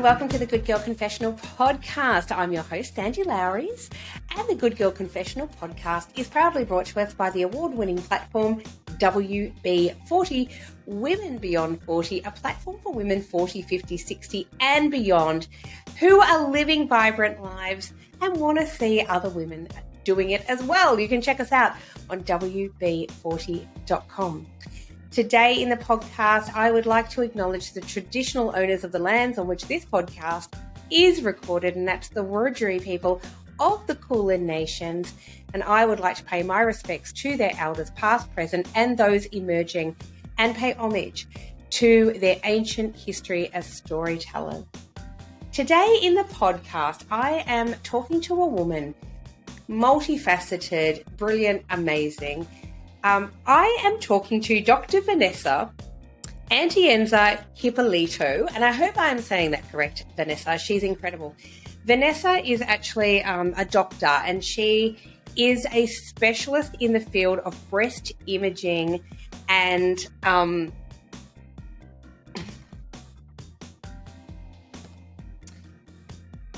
and welcome to the Good Girl Confessional podcast. I'm your host, Sandy Lowres, and the Good Girl Confessional podcast is proudly brought to us by the award-winning platform WB40, Women Beyond 40, a platform for women 40, 50, 60 and beyond who are living vibrant lives and want to see other women doing it as well. You can check us out on WB40.com. Today in the podcast, I would like to acknowledge the traditional owners of the lands on which this podcast is recorded, and that's the Wurundjeri people of the Kulin Nations. And I would like to pay my respects to their elders, past, present, and those emerging, and pay homage to their ancient history as storytellers. Today in the podcast, I am talking to a woman, multifaceted, brilliant, amazing. I am talking to Dr. Vanessa Atienza-Hipolito, and I hope I am saying that correct, Vanessa. She's incredible. Vanessa is actually a doctor, and she is a specialist in the field of breast imaging and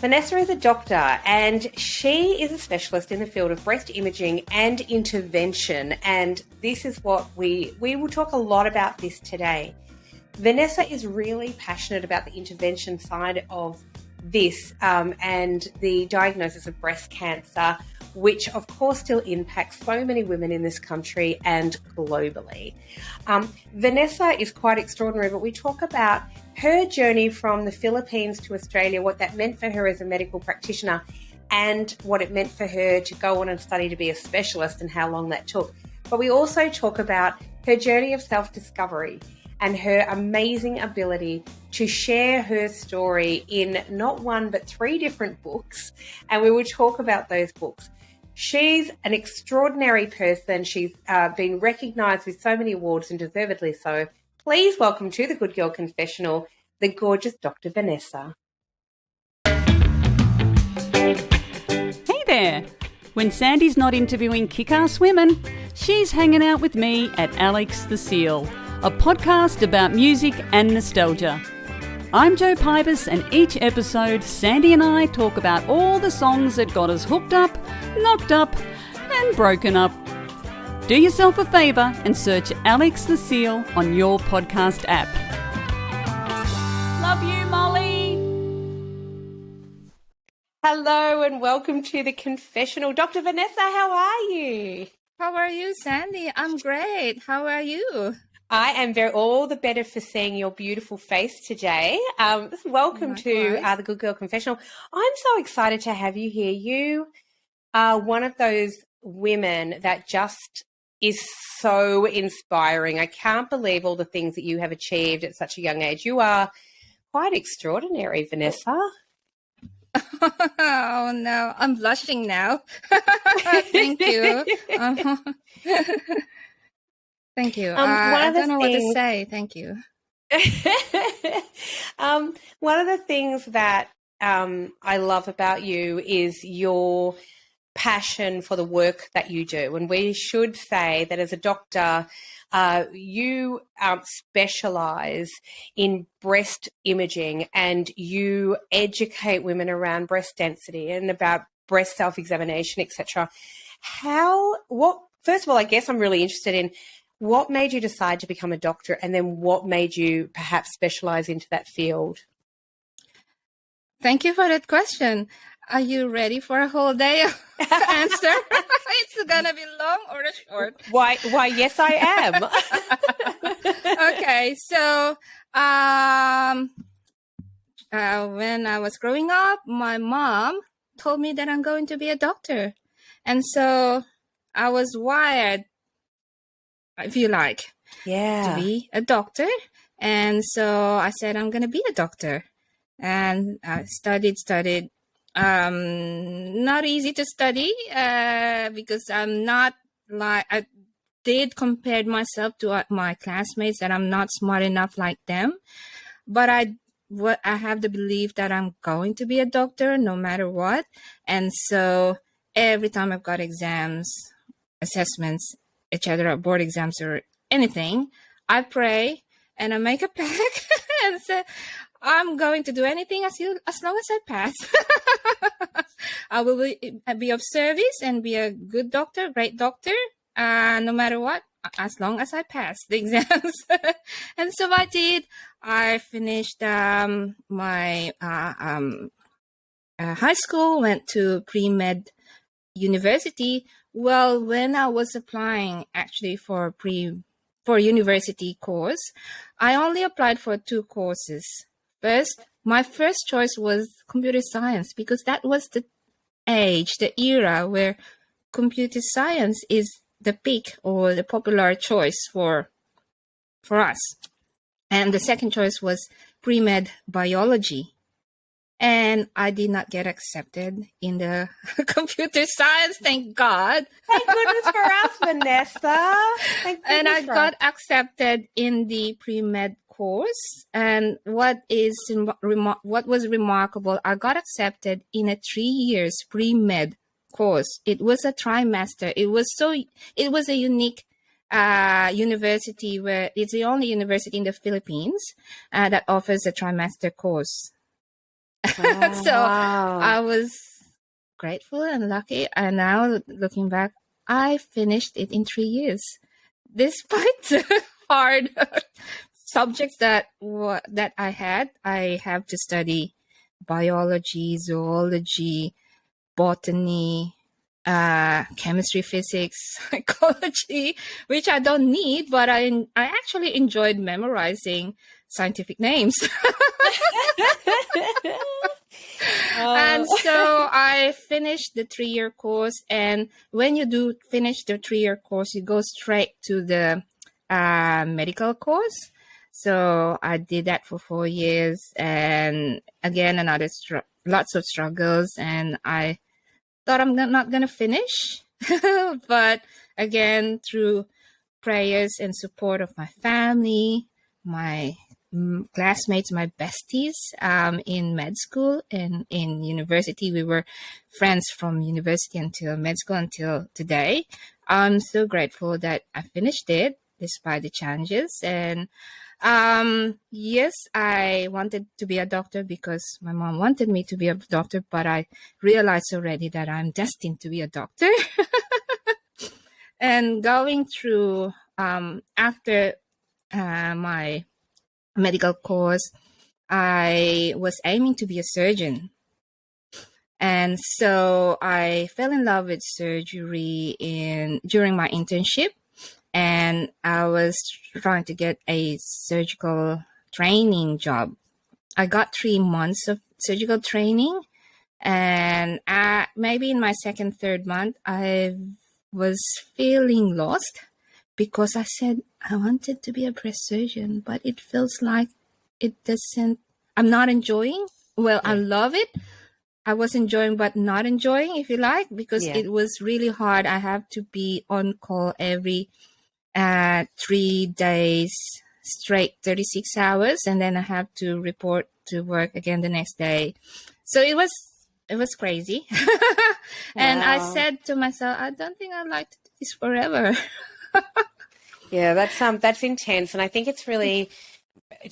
Vanessa is a doctor, and she is a specialist in the field of breast imaging and intervention, and this is what we will talk a lot about this today. Vanessa is really passionate about the intervention side of this and the diagnosis of breast cancer, which of course still impacts so many women in this country and globally. Vanessa is quite extraordinary, but we talk about her journey from the Philippines to Australia, what that meant for her as a medical practitioner, and what it meant for her to go on and study to be a specialist and how long that took. But we also talk about her journey of self-discovery and her amazing ability to share her story in not one but 3 different books, and we will talk about those books. She's an extraordinary person. She's been recognised with so many awards, and deservedly so. Please welcome to the Good Girl Confessional, the gorgeous Dr. Vanessa. Hey there! When Sandy's not interviewing kick-ass women, she's hanging out with me at Alex the Seal, a podcast about music and nostalgia. I'm Jo Pybus, and each episode, Sandy and I talk about all the songs that got us hooked up, knocked up, and broken up. Do yourself a favour and search Alex the Seal on your podcast app. Love you, Molly. Hello and welcome to the confessional. Dr. Vanessa, how are you? How are you, Sandy? I'm great. How are you? I am all the better for seeing your beautiful face today. Welcome to the Good Girl Confessional. I'm so excited to have you here. You are one of those women that just is so inspiring. I can't believe all the things that you have achieved at such a young age. You are quite extraordinary, Vanessa. Oh, no. I'm blushing now. Thank you. Thank you. I don't know what to say. Thank you. One of the things that I love about you is your passion for the work that you do. And we should say that as a doctor, you specialise in breast imaging, and you educate women around breast density and about breast self-examination, etc. First of all, I guess I'm really interested in what made you decide to become a doctor, and then what made you perhaps specialise into that field? Thank you for that question. Are you ready for a whole day answer? It's going to be long or short? Why, yes, I am. Okay, so when I was growing up, my mom told me that I'm going to be a doctor. And so I was wired, if you like, to be a doctor. And so I said, I'm going to be a doctor. And I studied. Not easy to study because I'm not like, I did compare myself to my classmates that I'm not smart enough like them. But I have the belief that I'm going to be a doctor no matter what. And so every time I've got exams, assessments, etc., board exams or anything, I pray and I make a pact and say, I'm going to do anything as long as I pass. I will be of service and be a good doctor, great doctor, no matter what, as long as I pass the exams. And so I did. I finished my high school, went to pre-med university. Well, when I was applying actually for university course, I only applied for 2 courses. My first choice was computer science, because that was the era where computer science is the peak or the popular choice for us. And the second choice was pre-med biology. And I did not get accepted in the computer science, thank God. Thank goodness for us, Vanessa. And I got accepted in the pre-med course. And what was remarkable, I got accepted in a 3 years pre-med course. It was a trimester. It was a unique university, where it's the only university in the Philippines that offers a trimester course. Wow. So I was grateful and lucky. And now looking back, I finished it in 3 years, despite the hard subjects that I had. I have to study biology, zoology, botany, chemistry, physics, psychology, which I don't need, but I actually enjoyed memorizing scientific names. And so I finished the 3-year course. And when you do finish the 3-year course, you go straight to the medical course. So I did that for 4 years, and again, lots of struggles, and I thought I'm not going to finish. But again, through prayers and support of my family, my classmates, my besties in med school and in university. We were friends from university until med school until today. I'm so grateful that I finished it despite the challenges. And yes, I wanted to be a doctor because my mom wanted me to be a doctor, but I realized already that I'm destined to be a doctor. And going through after my medical course, I was aiming to be a surgeon. And so I fell in love with surgery during my internship. And I was trying to get a surgical training job. I got 3 months of surgical training. And maybe in my second, third month, I was feeling lost, because I said I wanted to be a breast surgeon, but it feels like I'm not enjoying. Well, yeah. I love it. I was enjoying, but not enjoying, if you like, because it was really hard. I have to be on call every 3 days straight, 36 hours. And then I have to report to work again the next day. So it was crazy. And I said to myself, I don't think I'd like to do this forever. Yeah, that's intense. And I think it's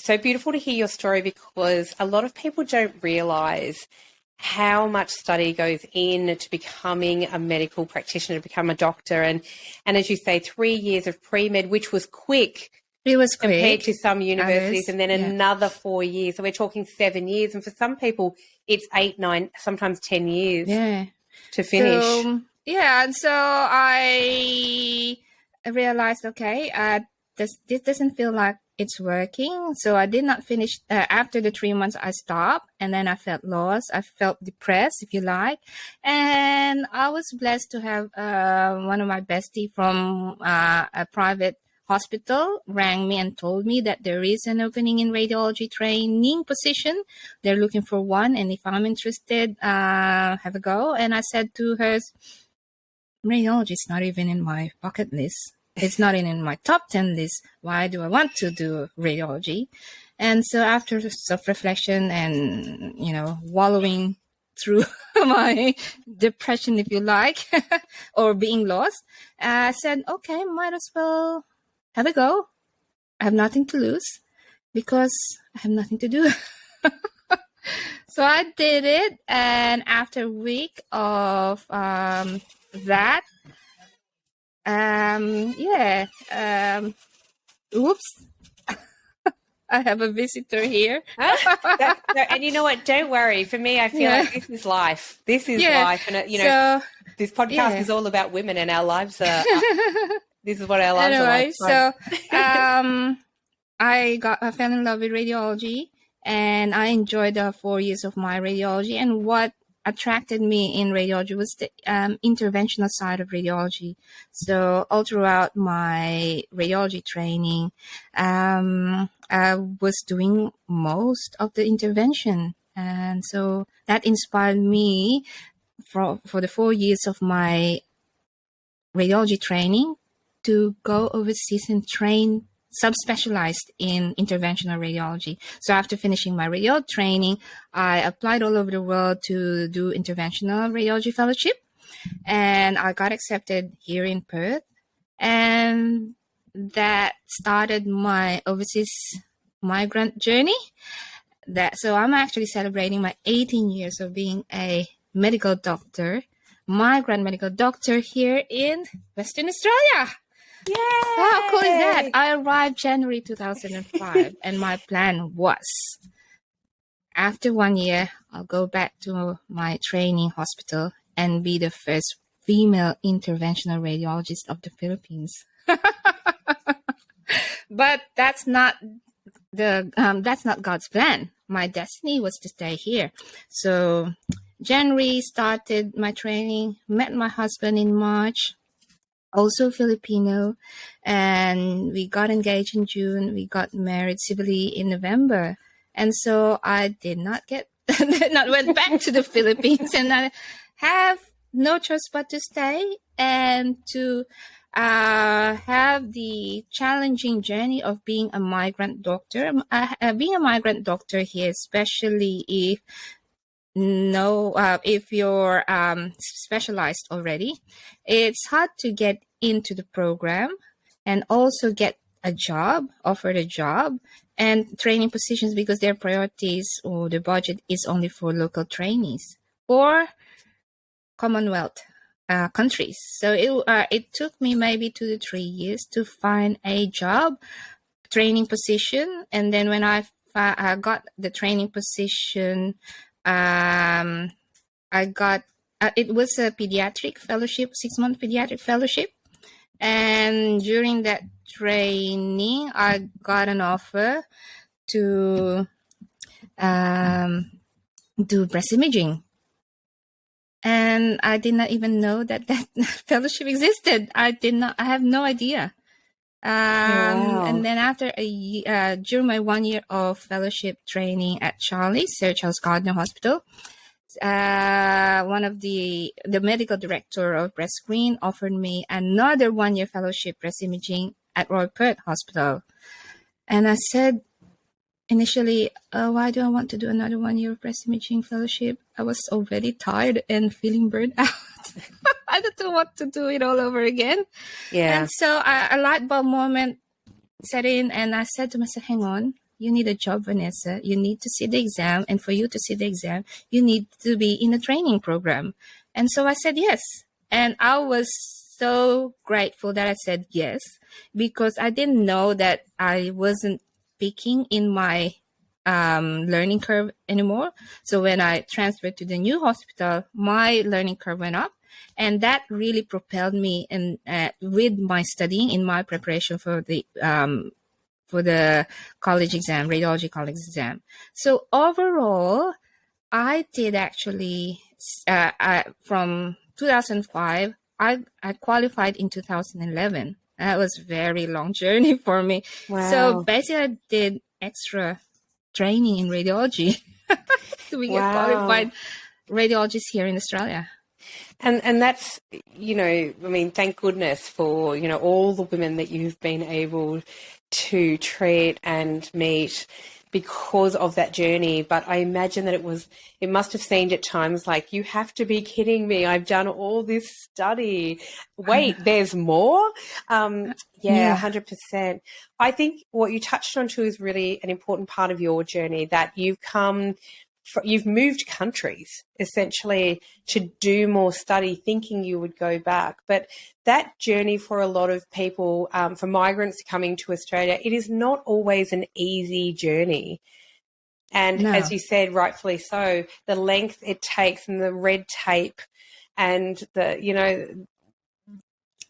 so beautiful to hear your story, because a lot of people don't realize how much study goes into becoming a medical practitioner, to become a doctor. And as you say, 3 years of pre-med, which was quick. It was quick compared to some universities, and then another 4 years. So we're talking 7 years. And for some people, it's 8, 9, sometimes 10 years to finish. So, and so I realized, okay, this doesn't feel like it's working. So I did not finish. After the 3 months, I stopped, and then I felt lost. I felt depressed, if you like. And I was blessed to have one of my besties from a private hospital rang me and told me that there is an opening in radiology training position. They're looking for one, and if I'm interested, have a go. And I said to her, radiology is not even in my bucket list. It's not even in my top 10 list. Why do I want to do radiology? And so after self-reflection and, wallowing through my depression, if you like, or being lost, I said, okay, might as well have a go. I have nothing to lose because I have nothing to do. So I did it, and after a week of that, oops, I have a visitor here. And you know what? Don't worry. For me, I feel like this is life. This is life. And, this podcast is all about women, and our lives are, this is what our lives are like. So I fell in love with radiology, and I enjoyed the 4 years of my radiology. And what attracted me in radiology was the interventional side of radiology. So all throughout my radiology training, I was doing most of the intervention. And so that inspired me for the 4 years of my radiology training to go overseas and train subspecialized in interventional radiology. So after finishing my radiology training, I applied all over the world to do interventional radiology fellowship, and I got accepted here in Perth, and that started my overseas migrant journey. So I'm actually celebrating my 18 years of being a medical doctor, migrant medical doctor here in Western Australia. Yay! How cool is that? I arrived January 2005, and my plan was, after 1 year, I'll go back to my training hospital and be the first female interventional radiologist of the Philippines. But that's not God's plan. My destiny was to stay here. So January started my training, met my husband in March, also Filipino, and we got engaged in June. We got married civilly in November, and so I did not went back to the Philippines, and I have no choice but to stay and to have the challenging journey of being a migrant doctor. Being a migrant doctor here, especially if you're specialized already, it's hard to get into the program and also get offered a job and training positions, because their priorities or the budget is only for local trainees or Commonwealth countries. So it took me maybe 2 to 3 years to find a job, training position, and then when I got the training position, I got it was a pediatric fellowship, 6-month pediatric fellowship, and during that training, I got an offer to do breast imaging, and I did not even know that fellowship existed. I have no idea. Wow. And then after during my 1 year of fellowship training at Sir Charles Gardner Hospital, one of the medical director of breast screen offered me another 1 year fellowship breast imaging at Royal Perth Hospital. And I said initially, why do I want to do another 1 year of breast imaging fellowship? I was already tired and feeling burned out. I don't want to do it all over again. Yeah. And so a light bulb moment set in, and I said to myself, hang on, you need a job, Vanessa. You need to sit the exam. And for you to sit the exam, you need to be in a training program. And so I said yes. And I was so grateful that I said yes, because I didn't know that I wasn't peaking in my learning curve anymore. So when I transferred to the new hospital, my learning curve went up. And that really propelled me in with my studying in my preparation for the college exam, radiology college exam. So overall, I did actually, from 2005, I qualified in 2011. That was a very long journey for me. Wow. So basically, I did extra training in radiology to be a qualified radiologist here in Australia. And that's, thank goodness for, all the women that you've been able to treat and meet because of that journey. But I imagine that it must have seemed at times like, you have to be kidding me. I've done all this study. Wait, there's more? Yeah, 100%. I think what you touched on too is really an important part of your journey, that you've moved countries essentially to do more study, thinking you would go back. But that journey for a lot of people, for migrants coming to Australia, it is not always an easy journey. And as you said, rightfully so, the length it takes and the red tape and the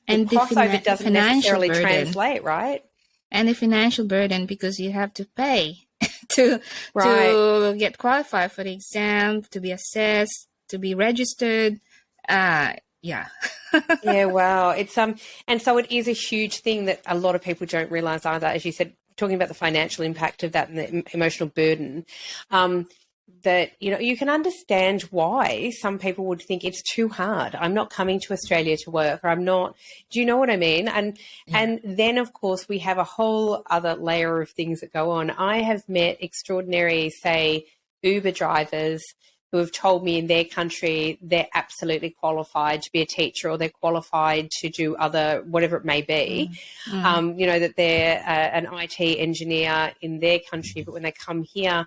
crossover doesn't necessarily translate, right? And the financial burden, because you have to pay to get qualified for the exam, to be assessed, to be registered. Yeah, wow. It's and so it is a huge thing that a lot of people don't realize either. As you said, talking about the financial impact of that and the emotional burden, that you can understand why some people would think it's too hard. I'm not coming to Australia to work, or I'm not. Do you know what I mean? And then of course we have a whole other layer of things that go on. I have met extraordinary, say, Uber drivers who have told me in their country they're absolutely qualified to be a teacher, or they're qualified to do other, whatever it may be, that they're an IT engineer in their country, but when they come here,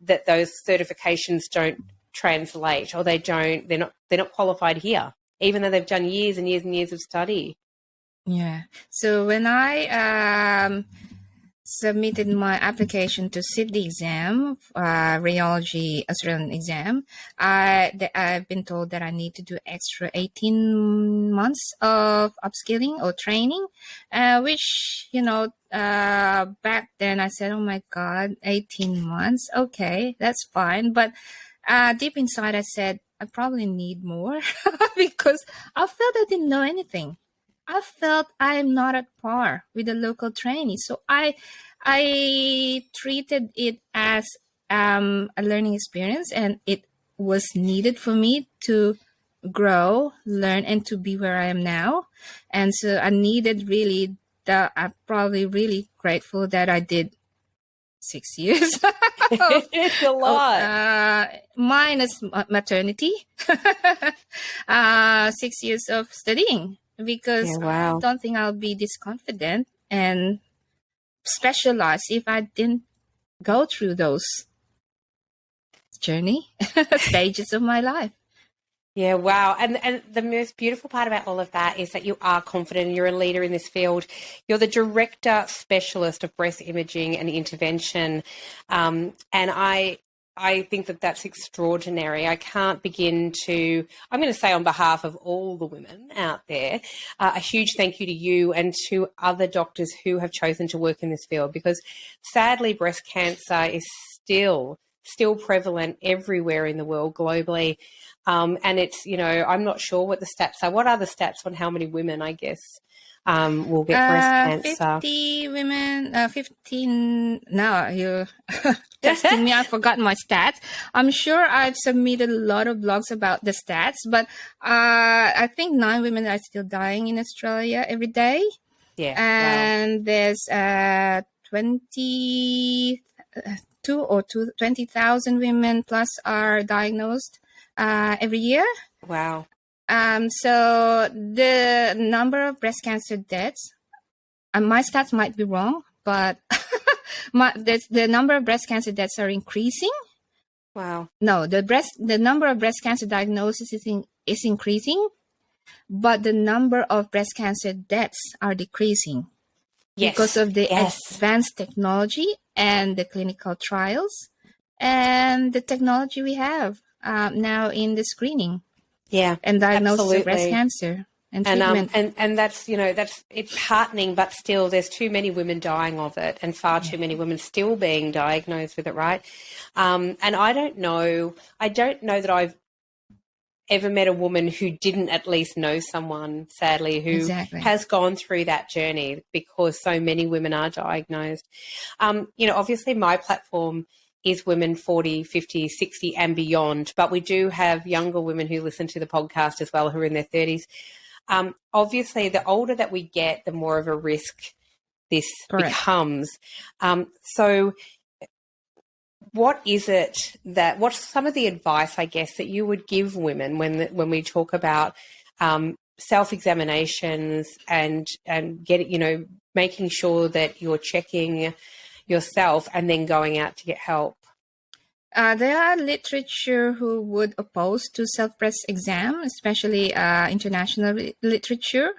that those certifications don't translate, or they're not qualified here, even though they've done years and years and years of study. Yeah. So when I submitted my application to sit the exam, Radiology Australian exam, I've been told that I need to do extra 18 months of upskilling or training, which, back then I said, oh my God, 18 months. Okay, that's fine. But deep inside I said, I probably need more because I felt I didn't know anything. I felt I'm not at par with the local training. So I treated it as a learning experience, and it was needed for me to grow, learn, and to be where I am now. And so I needed really I'm probably really grateful that I did 6 years. It's a lot. Minus maternity. 6 years of studying. Because I don't think I'll be this confident and specialized if I didn't go through those stages of my life. Yeah, wow. And the most beautiful part about all of that is that you are confident and you're a leader in this field. You're the Director Specialist of Breast Imaging and Intervention. And I think that that's extraordinary. I can't begin to, I'm going to say on behalf of all the women out there, a huge thank you to you and to other doctors who have chosen to work in this field, because sadly breast cancer is still prevalent everywhere in the world globally. And it's, I'm not sure what the stats are. What are the stats on how many women, I guess, will get breast cancer? 50 women, 15. Now you're testing me. I forgot my stats. I'm sure I've submitted a lot of blogs about the stats, but I think 9 women are still dying in Australia every day. Yeah. And there's 22 or 20,000 women plus are diagnosed every year. Wow. So the number of breast cancer deaths, and my stats might be wrong, but the number of breast cancer deaths are increasing. Wow. No, the number of breast cancer diagnoses is increasing, but the number of breast cancer deaths are decreasing because of the advanced technology and the clinical trials and the technology we have now in the screening. Yeah, and diagnosis absolutely. of breast cancer and treatment. And that's it's heartening, but still there's too many women dying of it, and far too many women still being diagnosed with it, right? And I don't know that I've ever met a woman who didn't at least know someone, sadly, who has gone through that journey, because so many women are diagnosed. Obviously my platform is women 40, 50, 60 and beyond, but we do have younger women who listen to the podcast as well, who are in their 30s. Obviously, the older that we get, the more of a risk this Correct. becomes. So what is it what's some of the advice, I guess, that you would give women when we talk about self-examinations and making sure that you're checking yourself and then going out to get help? There are literature who would oppose to self-breast exam, especially international literature.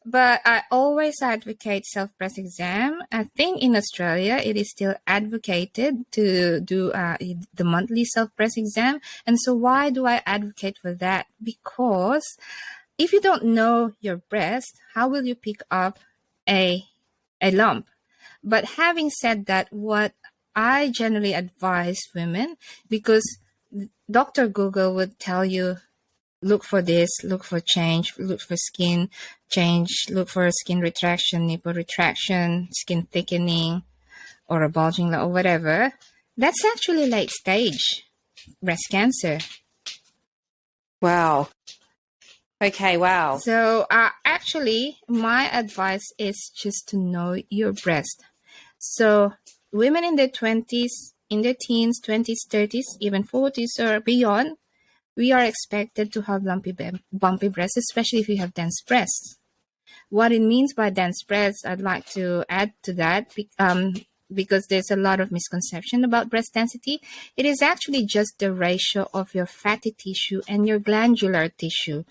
But I always advocate self-breast exam. I think in Australia, it is still advocated to do the monthly self-breast exam. And so why do I advocate for that? Because if you don't know your breast, how will you pick up a lump? But having said that, what I generally advise women, because Dr. Google would tell you, look for this, look for change, look for skin change, look for skin retraction, nipple retraction, skin thickening, or a bulging or whatever. That's actually late stage breast cancer. Wow. Okay, wow. So actually, my advice is just to know your breast. So women in their 20s, in their teens, 20s, 30s, even 40s or beyond, we are expected to have bumpy breasts, especially if you have dense breasts. What it means by dense breasts, I'd like to add to that because there's a lot of misconception about breast density. It is actually just the ratio of your fatty tissue and your glandular tissue.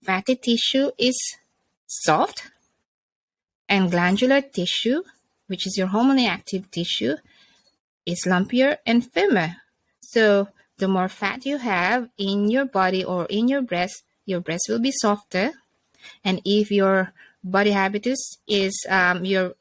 Fatty tissue is soft, and glandular tissue, which is your hormonally active tissue, is lumpier and firmer. So the more fat you have in your body or in your breast will be softer. And if your body habitus is you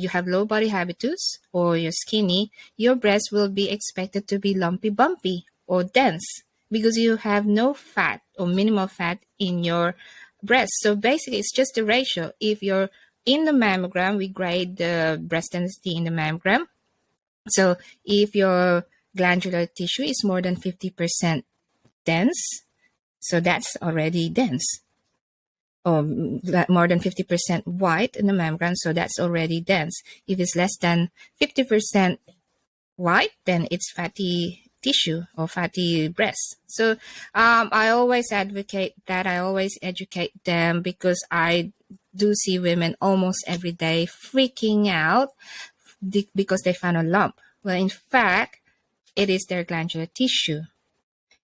have low body habitus, or you're skinny, your breast will be expected to be lumpy, bumpy, or dense, because you have no fat or minimal fat in your breast. So basically, it's just a ratio. If you're in the mammogram, we grade the breast density in the mammogram. So if your glandular tissue is more than 50% dense, so that's already dense. Or more than 50% white in the mammogram, so that's already dense. If it's less than 50% white, then it's fatty tissue or fatty breast. So I always advocate that. I always educate them, because I do see women almost every day freaking out because they found a lump. Well, in fact, it is their glandular tissue.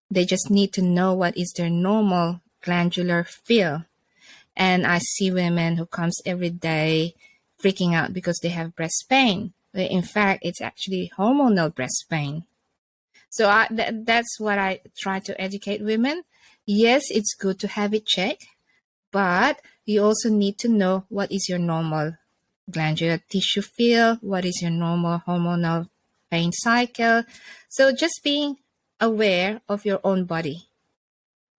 They just need to know what is their normal glandular feel. And I see women who comes every day freaking out because they have breast pain. In fact, it's actually hormonal breast pain. So that's what I try to educate women. Yes, it's good to have it checked, but you also need to know what is your normal glandular tissue feel, what is your normal hormonal pain cycle. So just being aware of your own body.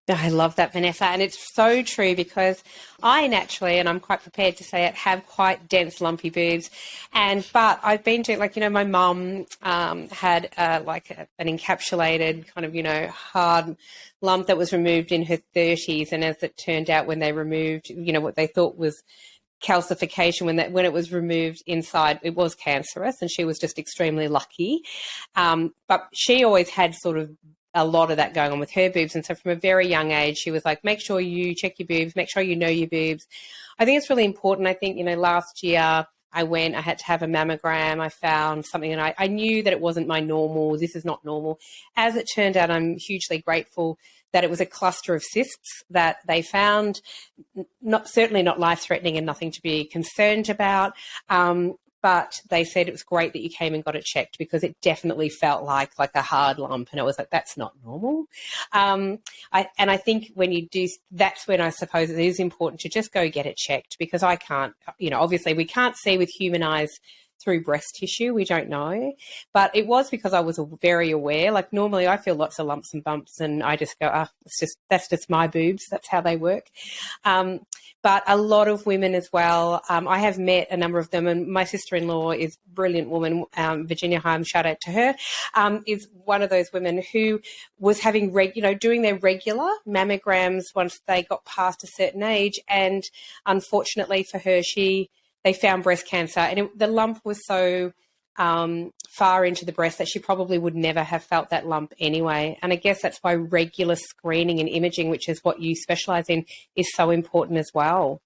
I love that, Vanessa. And it's so true, because I naturally, and I'm quite prepared to say it, have quite dense, lumpy boobs. But I've been to, my mum had an encapsulated kind of, hard lump that was removed in her 30s. And as it turned out, when they removed, what they thought was calcification, when it was removed inside, it was cancerous, and she was just extremely lucky. But she always had sort of a lot of that going on with her boobs. And so from a very young age, she was like, make sure you check your boobs, make sure you know your boobs. I think it's really important. I think, last year I had to have a mammogram. I found something, and I knew that it wasn't my normal. This is not normal. As it turned out, I'm hugely grateful that it was a cluster of cysts that they found, certainly not life-threatening and nothing to be concerned about. But they said it was great that you came and got it checked, because it definitely felt like a hard lump. And I was like, that's not normal. I think when you do, that's when I suppose it is important to just go get it checked, because I can't, obviously we can't see with human eyes through breast tissue. We don't know. But it was because I was very aware. Like normally I feel lots of lumps and bumps and I just go, that's just my boobs. That's how they work. But a lot of women as well, I have met a number of them, and my sister-in-law is a brilliant woman, Virginia Heim, shout out to her, is one of those women who was having, doing their regular mammograms once they got past a certain age. And unfortunately for her, they they found breast cancer, and the lump was so far into the breast that she probably would never have felt that lump anyway. And I guess that's why regular screening and imaging, which is what you specialize in, is so important as well.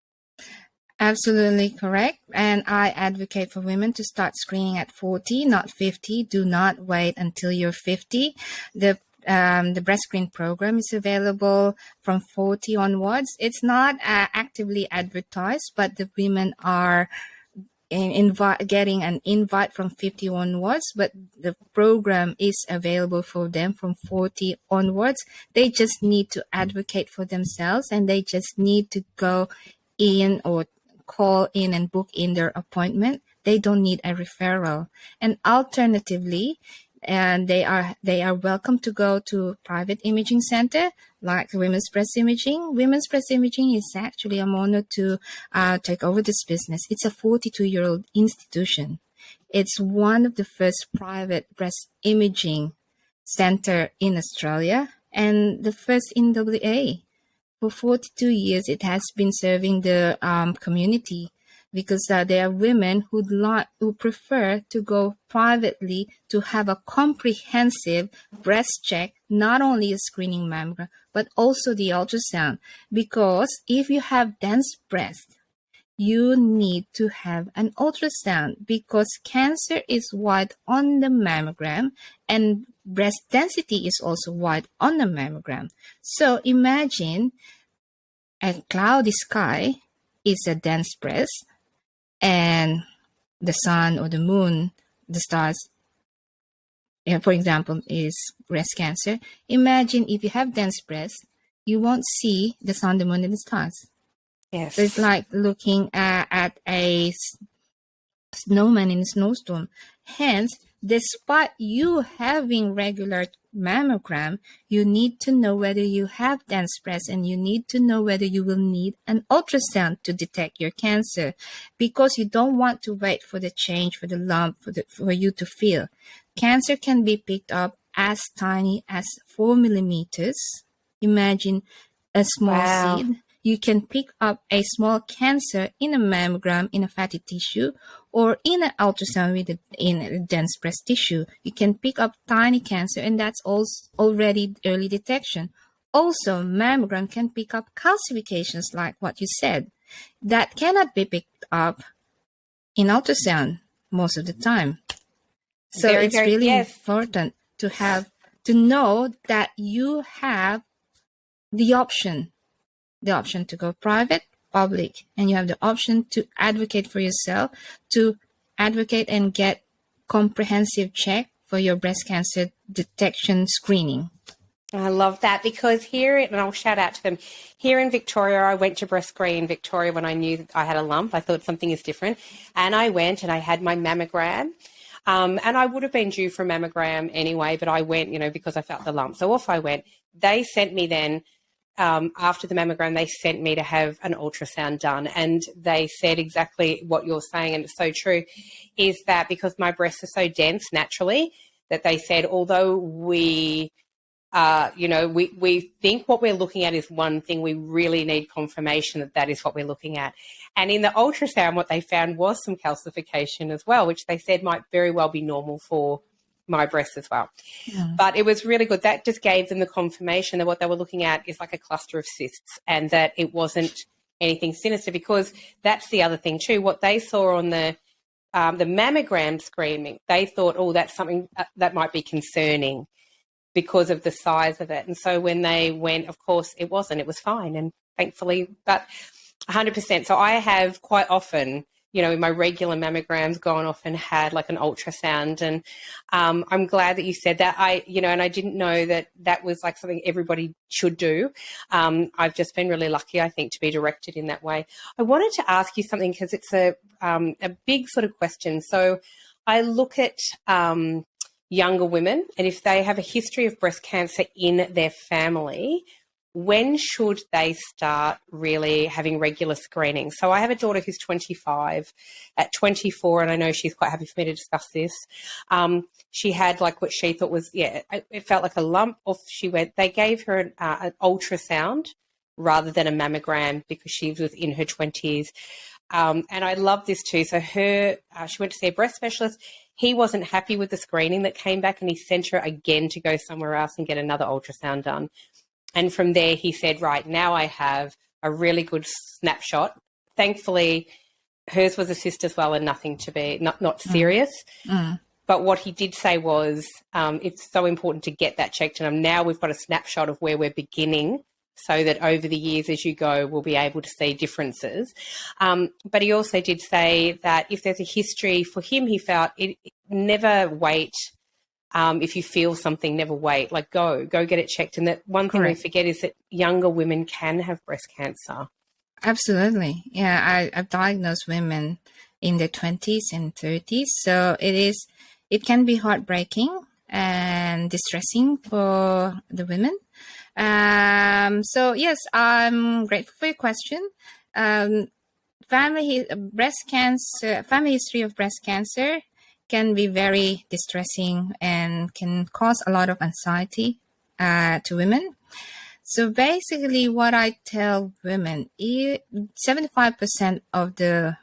Absolutely correct. And I advocate for women to start screening at 40, not 50. Do not wait until you're 50. The breast screen program is available from 40 onwards. It's not actively advertised, but the women are getting an invite from 50 onwards, but the program is available for them from 40 onwards. They just need to advocate for themselves, and they just need to go in or call in and book in their appointment. They don't need a referral. And alternatively, and they are welcome to go to private imaging center like Women's Breast Imaging. Women's Breast Imaging is actually, I'm honored to take over this business. It's a 42-year-old institution. It's one of the first private breast imaging center in Australia and the first in WA. For 42 years, it has been serving the community, because there are women who prefer to go privately to have a comprehensive breast check, not only a screening mammogram, but also the ultrasound. Because if you have dense breast, you need to have an ultrasound, because cancer is wide on the mammogram and breast density is also wide on the mammogram. So imagine a cloudy sky is a dense breast, and the sun or the moon, the stars, for example, is breast cancer. Imagine if you have dense breast, you won't see the sun, the moon, and the stars. Yes. So it's like looking at a snowman in a snowstorm. Hence, despite you having regular mammogram, you need to know whether you have dense breast, and you need to know whether you will need an ultrasound to detect your cancer, because you don't want to wait for the change, for the lump, for you to feel. Cancer can be picked up as tiny as 4 millimeters. Imagine a small seed. You can pick up a small cancer in a mammogram in a fatty tissue, or in an ultrasound in a dense breast tissue. You can pick up tiny cancer, and that's also already early detection. Also, mammogram can pick up calcifications like what you said that cannot be picked up in ultrasound most of the time. So it's really important to know that you have the option to go private, public, and you have the option to advocate for yourself, to advocate and get comprehensive check for your breast cancer detection screening. I love that, because and I'll shout out to them, here in Victoria, I went to breast screen Victoria when I knew that I had a lump. I thought something is different. And I went and I had my mammogram. And I would have been due for a mammogram anyway, but I went, because I felt the lump. So off I went. They sent me then, after the mammogram, they sent me to have an ultrasound done, and they said exactly what you're saying, and it's so true, is that because my breasts are so dense naturally, that they said, although we think what we're looking at is one thing, we really need confirmation that is what we're looking at. And in the ultrasound, what they found was some calcification as well, which they said might very well be normal for my breasts as well. Yeah. But it was really good. That just gave them the confirmation that what they were looking at is like a cluster of cysts, and that it wasn't anything sinister, because that's the other thing too. What they saw on the mammogram screening, they thought, that's something that might be concerning because of the size of it. And so when they went, of course, it wasn't. It was fine, and thankfully, but 100%. So I have quite often, in my regular mammograms, gone off and had like an ultrasound. And I'm glad that you said that. And I didn't know that was like something everybody should do. I've just been really lucky, I think, to be directed in that way. I wanted to ask you something, because it's a big sort of question. So I look at younger women, and if they have a history of breast cancer in their family, when should they start really having regular screening? So I have a daughter who's 25. At 24, and I know she's quite happy for me to discuss this, she had like what she thought was, it felt like a lump. Off she went. They gave her an ultrasound rather than a mammogram, because she was in her 20s. And I love this too. So she went to see a breast specialist. He wasn't happy with the screening that came back, and he sent her again to go somewhere else and get another ultrasound done. And from there, he said, right, now I have a really good snapshot. Thankfully, hers was a cyst as well and nothing to be, not serious. But what he did say was it's so important to get that checked. And now we've got a snapshot of where we're beginning, so that over the years as you go, we'll be able to see differences. But he also did say that if there's a history for him, he felt it never wait. If you feel something, never wait, like go get it checked. And that one thing we forget is that younger women can have breast cancer. Absolutely. Yeah, I've diagnosed women in their 20s and 30s. So it can be heartbreaking and distressing for the women. So yes, I'm grateful for your question. Family history of breast cancer can be very distressing and can cause a lot of anxiety to women. So basically what I tell women, 75% of the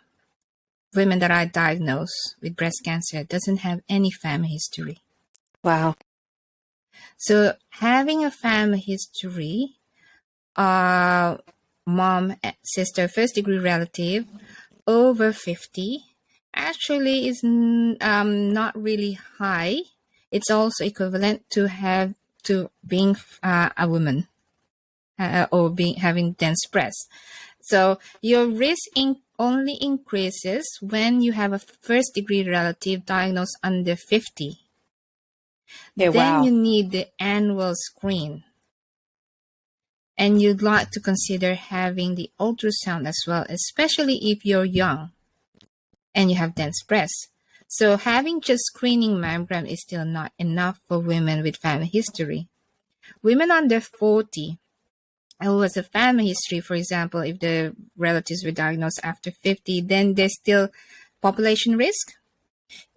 women that I diagnose with breast cancer doesn't have any family history. Wow. So having a family history, mom, sister, first degree relative over 50 actually is not really high. It's also equivalent to being a woman or having dense breasts. So your risk only increases when you have a first degree relative diagnosed under 50. Yeah, then wow. you need the annual screen. And you'd like to consider having the ultrasound as well, especially if you're young and you have dense breasts. So having just screening mammogram is still not enough for women with family history. Women under 40 who has a family history, for example, if the relatives were diagnosed after 50, then there's still population risk.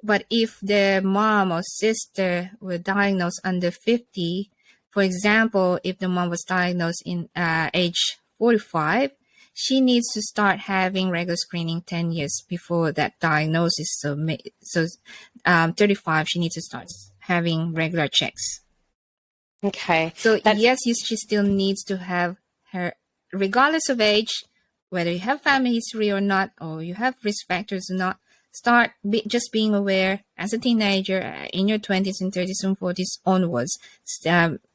But if the mom or sister were diagnosed under 50, for example, if the mom was diagnosed in age 45, she needs to start having regular screening 10 years before that diagnosis. So 35, she needs to start having regular checks. Okay. So yes, she still needs to have her, regardless of age, whether you have family history or not, or you have risk factors or not, start just being aware as a teenager in your 20s and 30s and 40s onwards.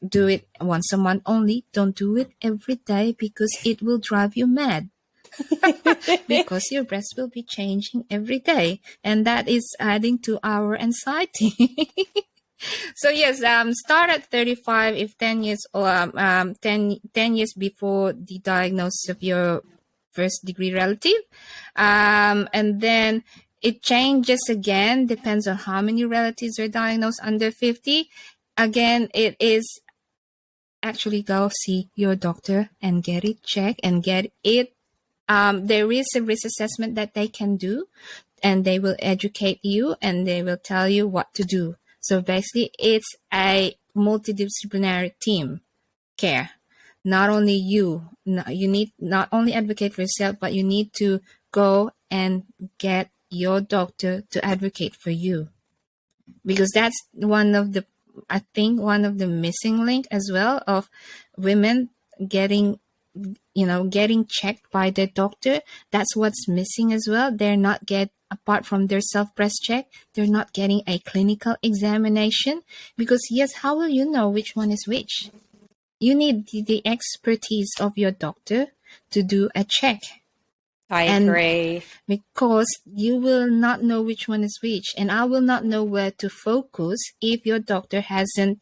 Do it once a month only. Don't do it every day because it will drive you mad. Because your breast will be changing every day, and that is adding to our anxiety. So yes, start at 35 if 10 years or 10 years before the diagnosis of your first degree relative, and then it changes again, depends on how many relatives are diagnosed under 50. Again, it is actually go see your doctor and get it checked and get it. There is a risk assessment that they can do, and they will educate you and they will tell you what to do. So basically, it's a multidisciplinary team care. Not only you need not only advocate for yourself, but you need to go and get your doctor to advocate for you, because that's one of the missing link as well of women getting checked by their doctor. That's what's missing as well. They're not apart from their self-breast check, they're not getting a clinical examination, because yes, how will you know which one is which? You need the expertise of your doctor to do a check. I agree. Because you will not know which one is which, and I will not know where to focus if your doctor hasn't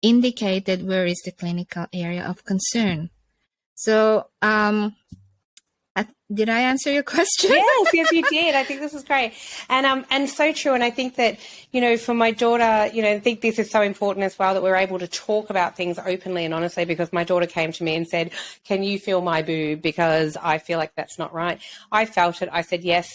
indicated where is the clinical area of concern. So, did I answer your question? Yes, you did. I think this is great. And so true. And I think that, for my daughter, I think this is so important as well, that we're able to talk about things openly and honestly, because my daughter came to me and said, can you feel my boob? Because I feel like that's not right. I felt it. I said, yes,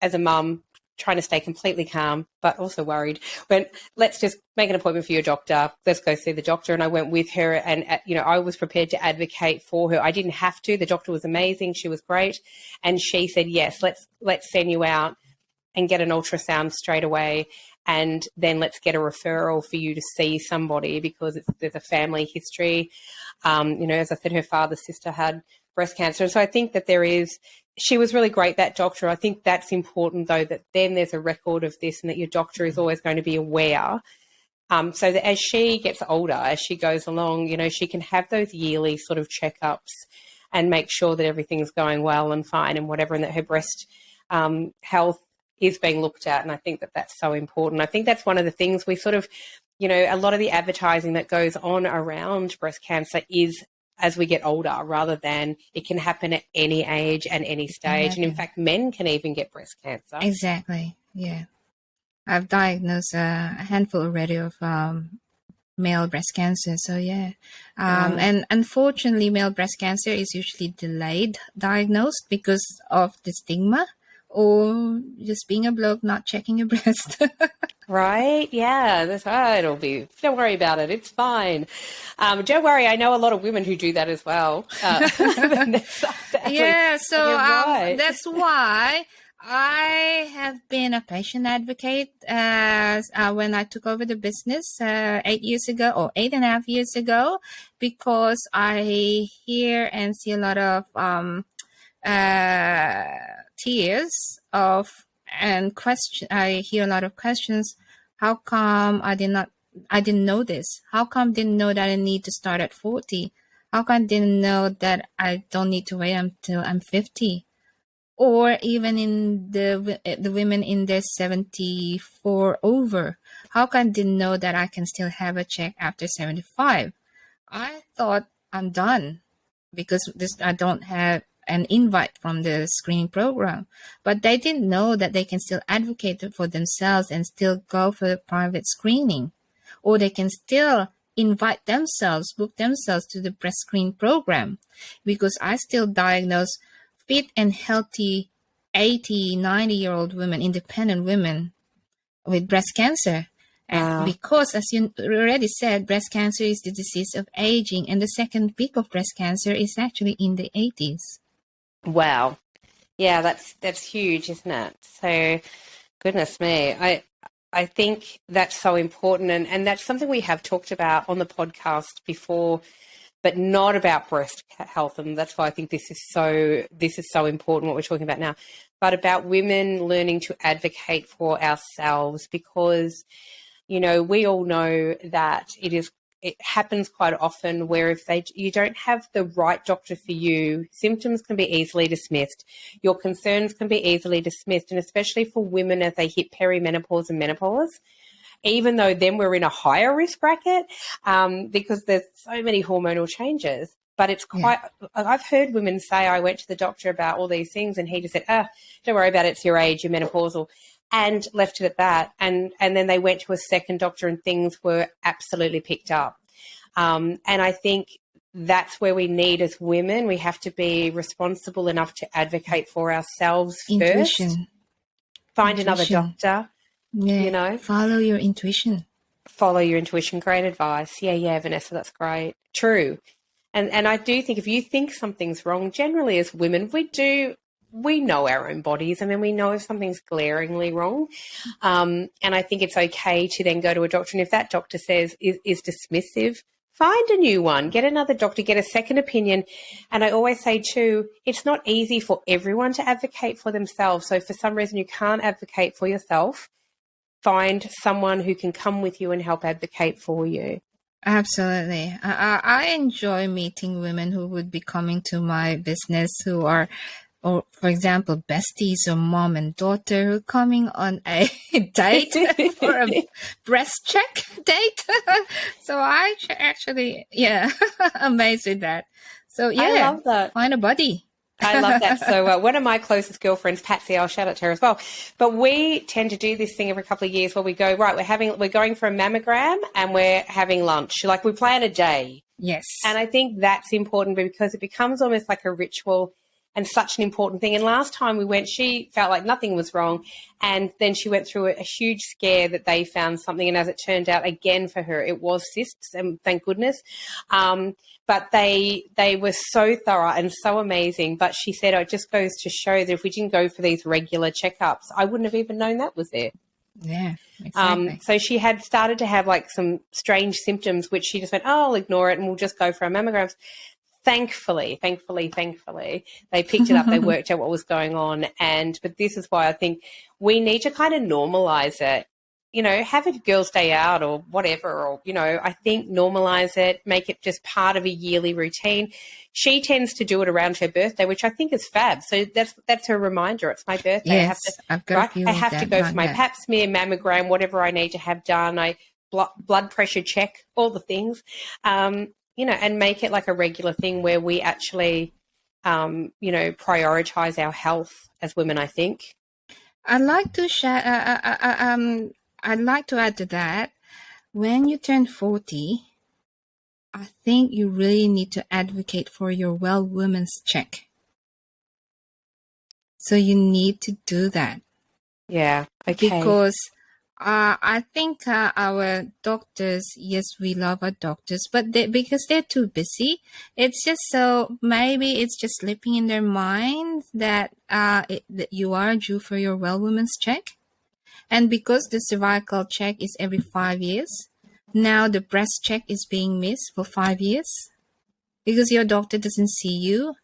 as a mum, trying to stay completely calm, but also worried. Went, let's just make an appointment for your doctor. Let's go see the doctor. And I went with her, and, I was prepared to advocate for her. I didn't have to. The doctor was amazing. She was great. And she said, yes, let's send you out and get an ultrasound straight away. And then let's get a referral for you to see somebody, because there's a family history. As I said, her father's sister had breast cancer. And so I think that she was really great, that doctor. I think that's important, though, that then there's a record of this and that your doctor is always going to be aware. So that as she gets older, as she goes along, she can have those yearly sort of checkups and make sure that everything's going well and fine and whatever, and that her breast health is being looked at. And I think that that's so important. I think that's one of the things we sort of, a lot of the advertising that goes on around breast cancer is as we get older, rather than it can happen at any age and any stage. And in fact, men can even get breast cancer. Exactly. Yeah. I've diagnosed a handful already of male breast cancer. So yeah. And unfortunately, male breast cancer is usually delayed diagnosed because of the stigma, or just being a bloke not checking your breast. Right? Yeah. Don't worry about it. It's fine. Don't worry. I know a lot of women who do that as well. Yeah. So right. That's why I have been a patient advocate when I took over the business 8.5 years ago, because I hear and see a lot of tears and question. I hear a lot of questions. How come I didn't know this? How come I didn't know that I need to start at 40? How come I didn't know that I don't need to wait until I'm 50? Or even in the women in their 74 over, how come I didn't know that I can still have a check after 75? I thought I'm done because I don't have an invite from the screening program, but they didn't know that they can still advocate for themselves and still go for the private screening, or they can still invite themselves, book themselves to the breast screen program, because I still diagnose fit and healthy 80, 90-year-old women, independent women with breast cancer. And because, as you already said, breast cancer is the disease of aging, and the second peak of breast cancer is actually in the 80s. Wow. Yeah, that's huge, isn't it? So, goodness me. I think that's so important, and that's something we have talked about on the podcast before, but not about breast health, and that's why I think this is so important, what we're talking about now, but about women learning to advocate for ourselves, because, we all know that it happens quite often where if you don't have the right doctor for you, symptoms can be easily dismissed. Your concerns can be easily dismissed, and especially for women as they hit perimenopause and menopause, even though then we're in a higher risk bracket because there's so many hormonal changes. But it's I've heard women say, I went to the doctor about all these things and he just said, don't worry about it, it's your age, you're menopausal, and left it at that. And then they went to a second doctor and things were absolutely picked up. And I think that's where we need, as women, we have to be responsible enough to advocate for ourselves first. Find another doctor. Yeah. Follow your intuition. Follow your intuition. Great advice. Yeah, Vanessa, that's great. True. And I do think if you think something's wrong, generally as women, we know our own bodies. I mean, we know if something's glaringly wrong. And I think it's okay to then go to a doctor. And if that doctor says is dismissive, find a new one, get another doctor, get a second opinion. And I always say too, it's not easy for everyone to advocate for themselves. So if for some reason you can't advocate for yourself, find someone who can come with you and help advocate for you. Absolutely. I enjoy meeting women who would be coming to my business who are, or for example, besties or mom and daughter who are coming on a date for a breast check date. So I actually, amazed with that. So I love that. Find a buddy. I love that. So one of my closest girlfriends, Patsy, I'll shout out to her as well. But we tend to do this thing every couple of years where we go, right, we're going for a mammogram and we're having lunch. Like we plan a day. Yes. And I think that's important because it becomes almost like a ritual. and such an important thing. And last time we went, she felt like nothing was wrong. And then she went through a huge scare that they found something. And as it turned out, again, for her, it was cysts, and thank goodness. But they were so thorough and so amazing. But she said, it just goes to show that if we didn't go for these regular checkups, I wouldn't have even known that was there. Yeah, exactly. So she had started to have like some strange symptoms, which she just went, oh, I'll ignore it and we'll just go for our mammograms. Thankfully, they picked it up. They worked out what was going on. But this is why I think we need to kind of normalize it. You know, have a girls' day out or whatever, or, you know, I think normalize it, make it just part of a yearly routine. She tends to do it around her birthday, which I think is fab. So that's her reminder. It's my birthday. Yes, I have to go for my pap smear, mammogram, whatever I need to have done. Blood pressure check, all the things, you know, and make it like a regular thing where we actually, you know, prioritize our health as women, I think. I'd like to share, I'd like to add to that, when you turn 40, I think you really need to advocate for your well women's check. So you need to do that. Yeah, okay. Because I think our doctors, yes, we love our doctors, but because they're too busy, it's just so, maybe it's just slipping in their mind that, that you are due for your well women's check. And because the cervical check is every 5 years, now the breast check is being missed for 5 years because your doctor doesn't see you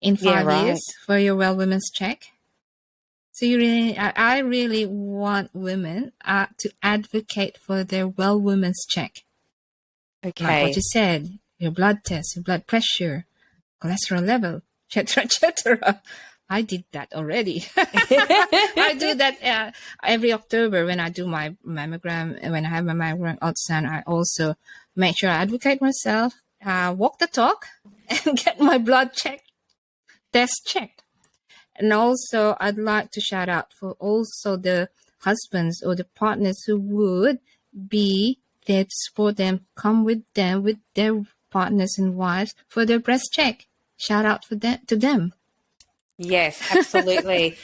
in 5 years for your well women's check. So I really want women to advocate for their well women's check. Okay. Like what you said, your blood test, your blood pressure, cholesterol level, etc., etc. I did that already. I do that every October when I do my mammogram. When I have my mammogram ultrasound, I also make sure I advocate myself, walk the talk, and get my blood test checked. And also, I'd like to shout out for also the husbands or the partners who would be there to support them, come with them, with their partners and wives for their breast check. Shout out to them. Yes, absolutely.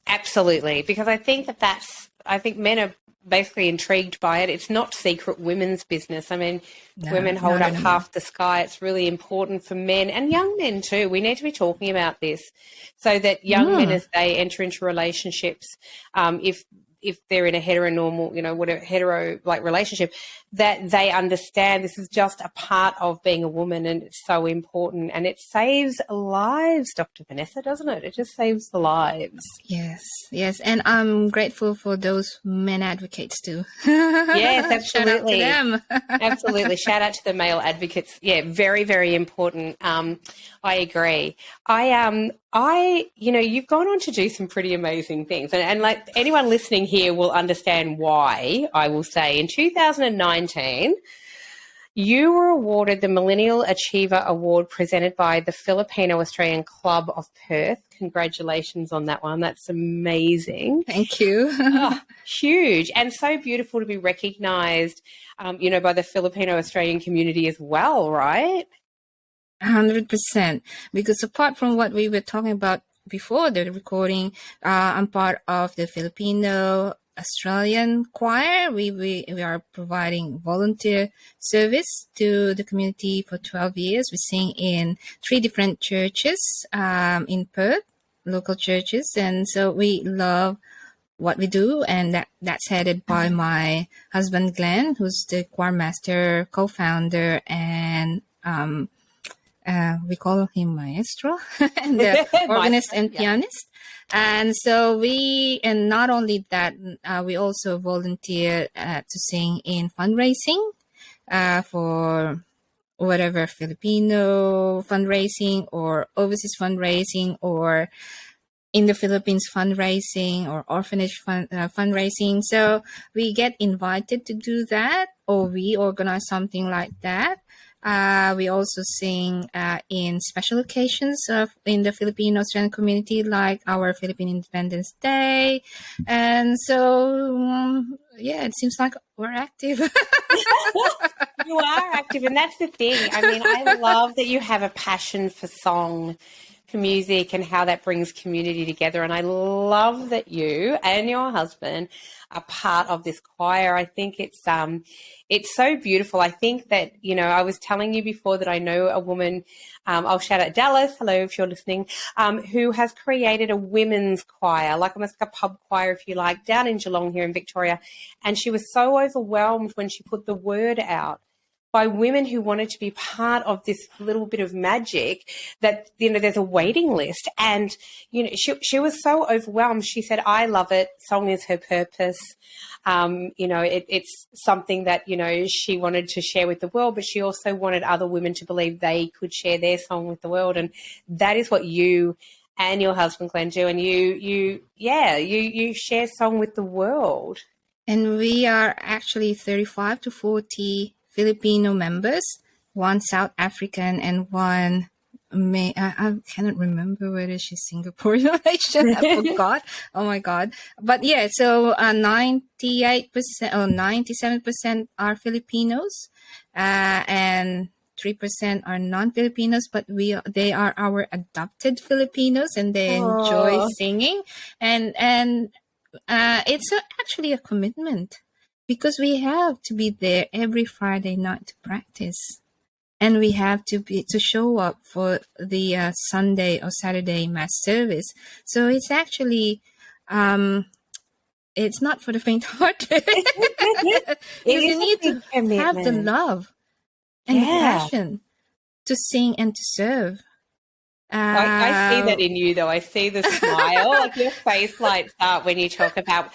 Absolutely. Because I think I think men are basically intrigued by it. It's not secret women's business. I mean, women hold up half the sky. It's really important for men and young men too. We need to be talking about this so that young men, as they enter into relationships, if they're in a heteronormal, you know, whatever hetero like relationship, that they understand this is just a part of being a woman and it's so important and it saves lives, Dr. Vanessa, doesn't it? It just saves the lives. Yes, yes. And I'm grateful for those men advocates too. Yes, absolutely. Shout out to them. Absolutely. Shout out to the male advocates. Yeah, very, very important. I agree. You know, you've gone on to do some pretty amazing things. And like anyone listening here will understand why, I will say. In 2019, you were awarded the Millennial Achiever Award presented by the Filipino Australian Club of Perth. Congratulations on that one. That's amazing. Thank you. Huge and so beautiful to be recognised, you know, by the Filipino Australian community as well, right? 100%. Because apart from what we were talking about before the recording, I'm part of the Filipino Australian choir. We are providing volunteer service to the community for 12 years. We sing in 3 different churches in Perth, local churches. And so we love what we do. And that's headed by my husband, Glenn, who's the choir master, co-founder, and we call him maestro, and the organist and pianist. And so and not only that, we also volunteer to sing in fundraising for whatever Filipino fundraising or overseas fundraising or in the Philippines fundraising or orphanage fundraising. So we get invited to do that, or we organize something like that. We also sing in special occasions in the Filipino Australian community, like our Philippine Independence Day. And so, yeah, it seems like we're active. You are active, and that's the thing. I mean, I love that you have a passion for song, for music and how that brings community together. And I love that you and your husband are part of this choir. I think it's so beautiful. I think that, you know, I was telling you before that I know a woman, I'll shout out Dallas, hello if you're listening, who has created a women's choir, like almost like a pub choir, if you like, down in Geelong here in Victoria. And she was so overwhelmed when she put the word out by women who wanted to be part of this little bit of magic that, you know, there's a waiting list. And, you know, she was so overwhelmed. She said, I love it. Song is her purpose. You know, it's something that, you know, she wanted to share with the world, but she also wanted other women to believe they could share their song with the world. And that is what you and your husband, Glenn, do. And you share song with the world. And we are actually 35 to 40 Filipino members, one South African and one I cannot remember whether she's Singaporean. I forgot. Oh my God. But yeah, so 98% or 97% are Filipinos, and 3% are non-Filipinos, but they are our adopted Filipinos, and they enjoy singing. And it's actually a commitment, because we have to be there every Friday night to practice. And we have to show up for the Sunday or Saturday mass service. So it's actually, it's not for the faint-hearted. You need to have the love and the passion to sing and to serve. I see that in you, though. I see the smile, like your face lights up when you talk about.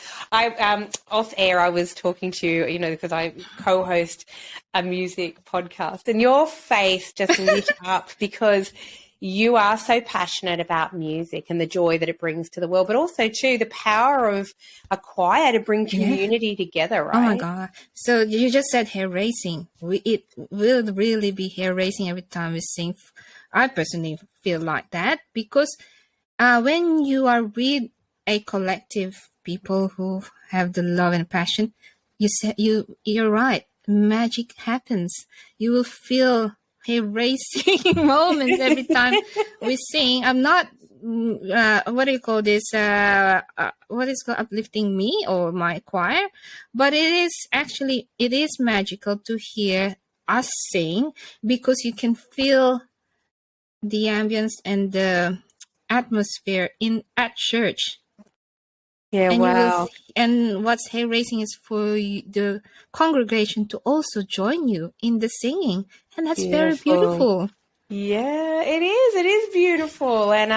Off air, I was talking to you, you know, because I co-host a music podcast, and your face just lit up because you are so passionate about music and the joy that it brings to the world, but also too the power of a choir to bring community together, right? Oh my God. So you just said hair raising. It will really be hair raising every time we sing. I personally feel like that, because when you are with a collective people who have the love and passion, you're right. Magic happens. You will feel hair-raising moments every time we sing. I'm not, what do you call this? What is called uplifting me or my choir? But it is magical to hear us sing, because you can feel the ambience and the atmosphere at church. Yeah, and wow. And what's hair raising is for the congregation to also join you in the singing. And that's very beautiful. Yeah, it is. It is beautiful. And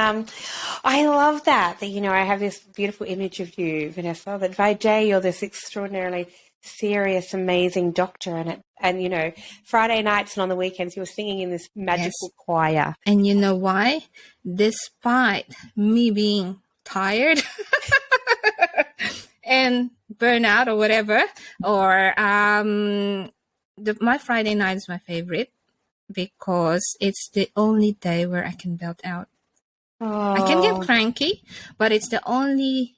I love that, you know, I have this beautiful image of you, Vanessa, that by day you're this extraordinarily serious, amazing doctor. And you know, Friday nights and on the weekends, you were singing in this magical choir. And you know why? Despite me being tired and burnout or whatever, or my Friday night is my favorite, because it's the only day where I can belt out. I can get cranky, but it's the only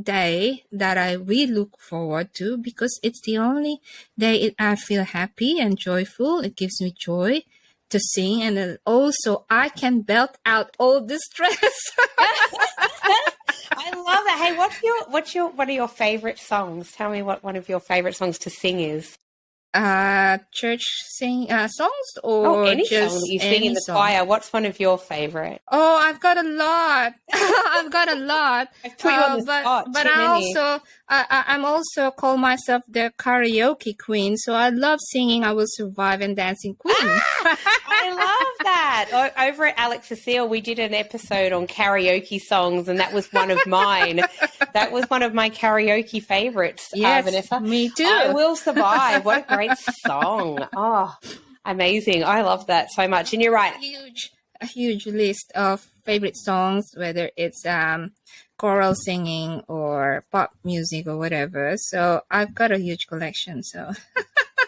day that I really look forward to, because it's the only day I feel happy and joyful. It gives me joy to sing, and also I can belt out all the stress. I love that. Hey, what are your favorite songs? Tell me what one of your favorite songs to sing is. Church songs, or any just song that you sing in the choir. What's one of your favorite? Oh, I've got a lot. I've got a lot. I put you on the spot. But I'm also call myself the karaoke queen. So I love singing "I Will Survive" and "Dancing Queen." I love that. Over at Alex Cecile, we did an episode on karaoke songs, and that was one of mine. That was one of my karaoke favorites. Yes, Vanessa. Me too. I Will Survive. What a great song. Oh, amazing. I love that so much. And you're right. A huge list of favorite songs, whether it's choral singing or pop music or whatever. So I've got a huge collection. So.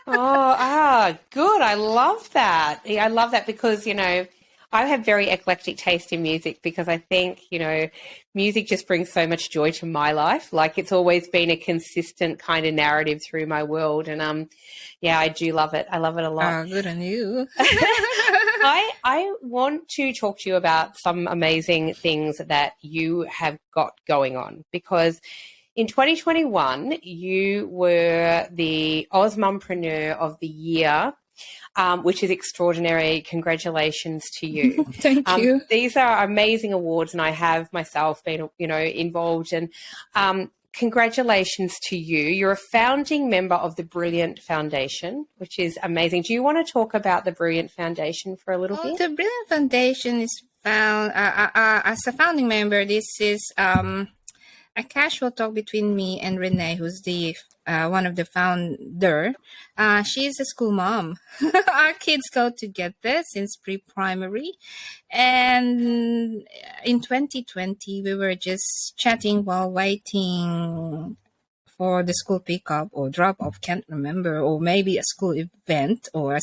Good. I love that. I love that because, you know, I have very eclectic taste in music, because I think, you know, music just brings so much joy to my life. Like, it's always been a consistent kind of narrative through my world. And, I do love it. I love it a lot. Good on you. I want to talk to you about some amazing things that you have got going on, because in 2021, you were the Osmumpreneur of the Year, which is extraordinary. Congratulations to you. Thank you. These are amazing awards, and I have myself been, involved. And congratulations to you. You're a founding member of the Brilliant Foundation, which is amazing. Do you want to talk about the Brilliant Foundation for a little bit? The Brilliant Foundation is found as a founding member. This is a casual talk between me and Renee, who's the one of the founder. She's a school mom. Our kids go together since pre-primary. And in 2020, we were just chatting while waiting for the school pickup or drop-off, can't remember, or maybe a school event or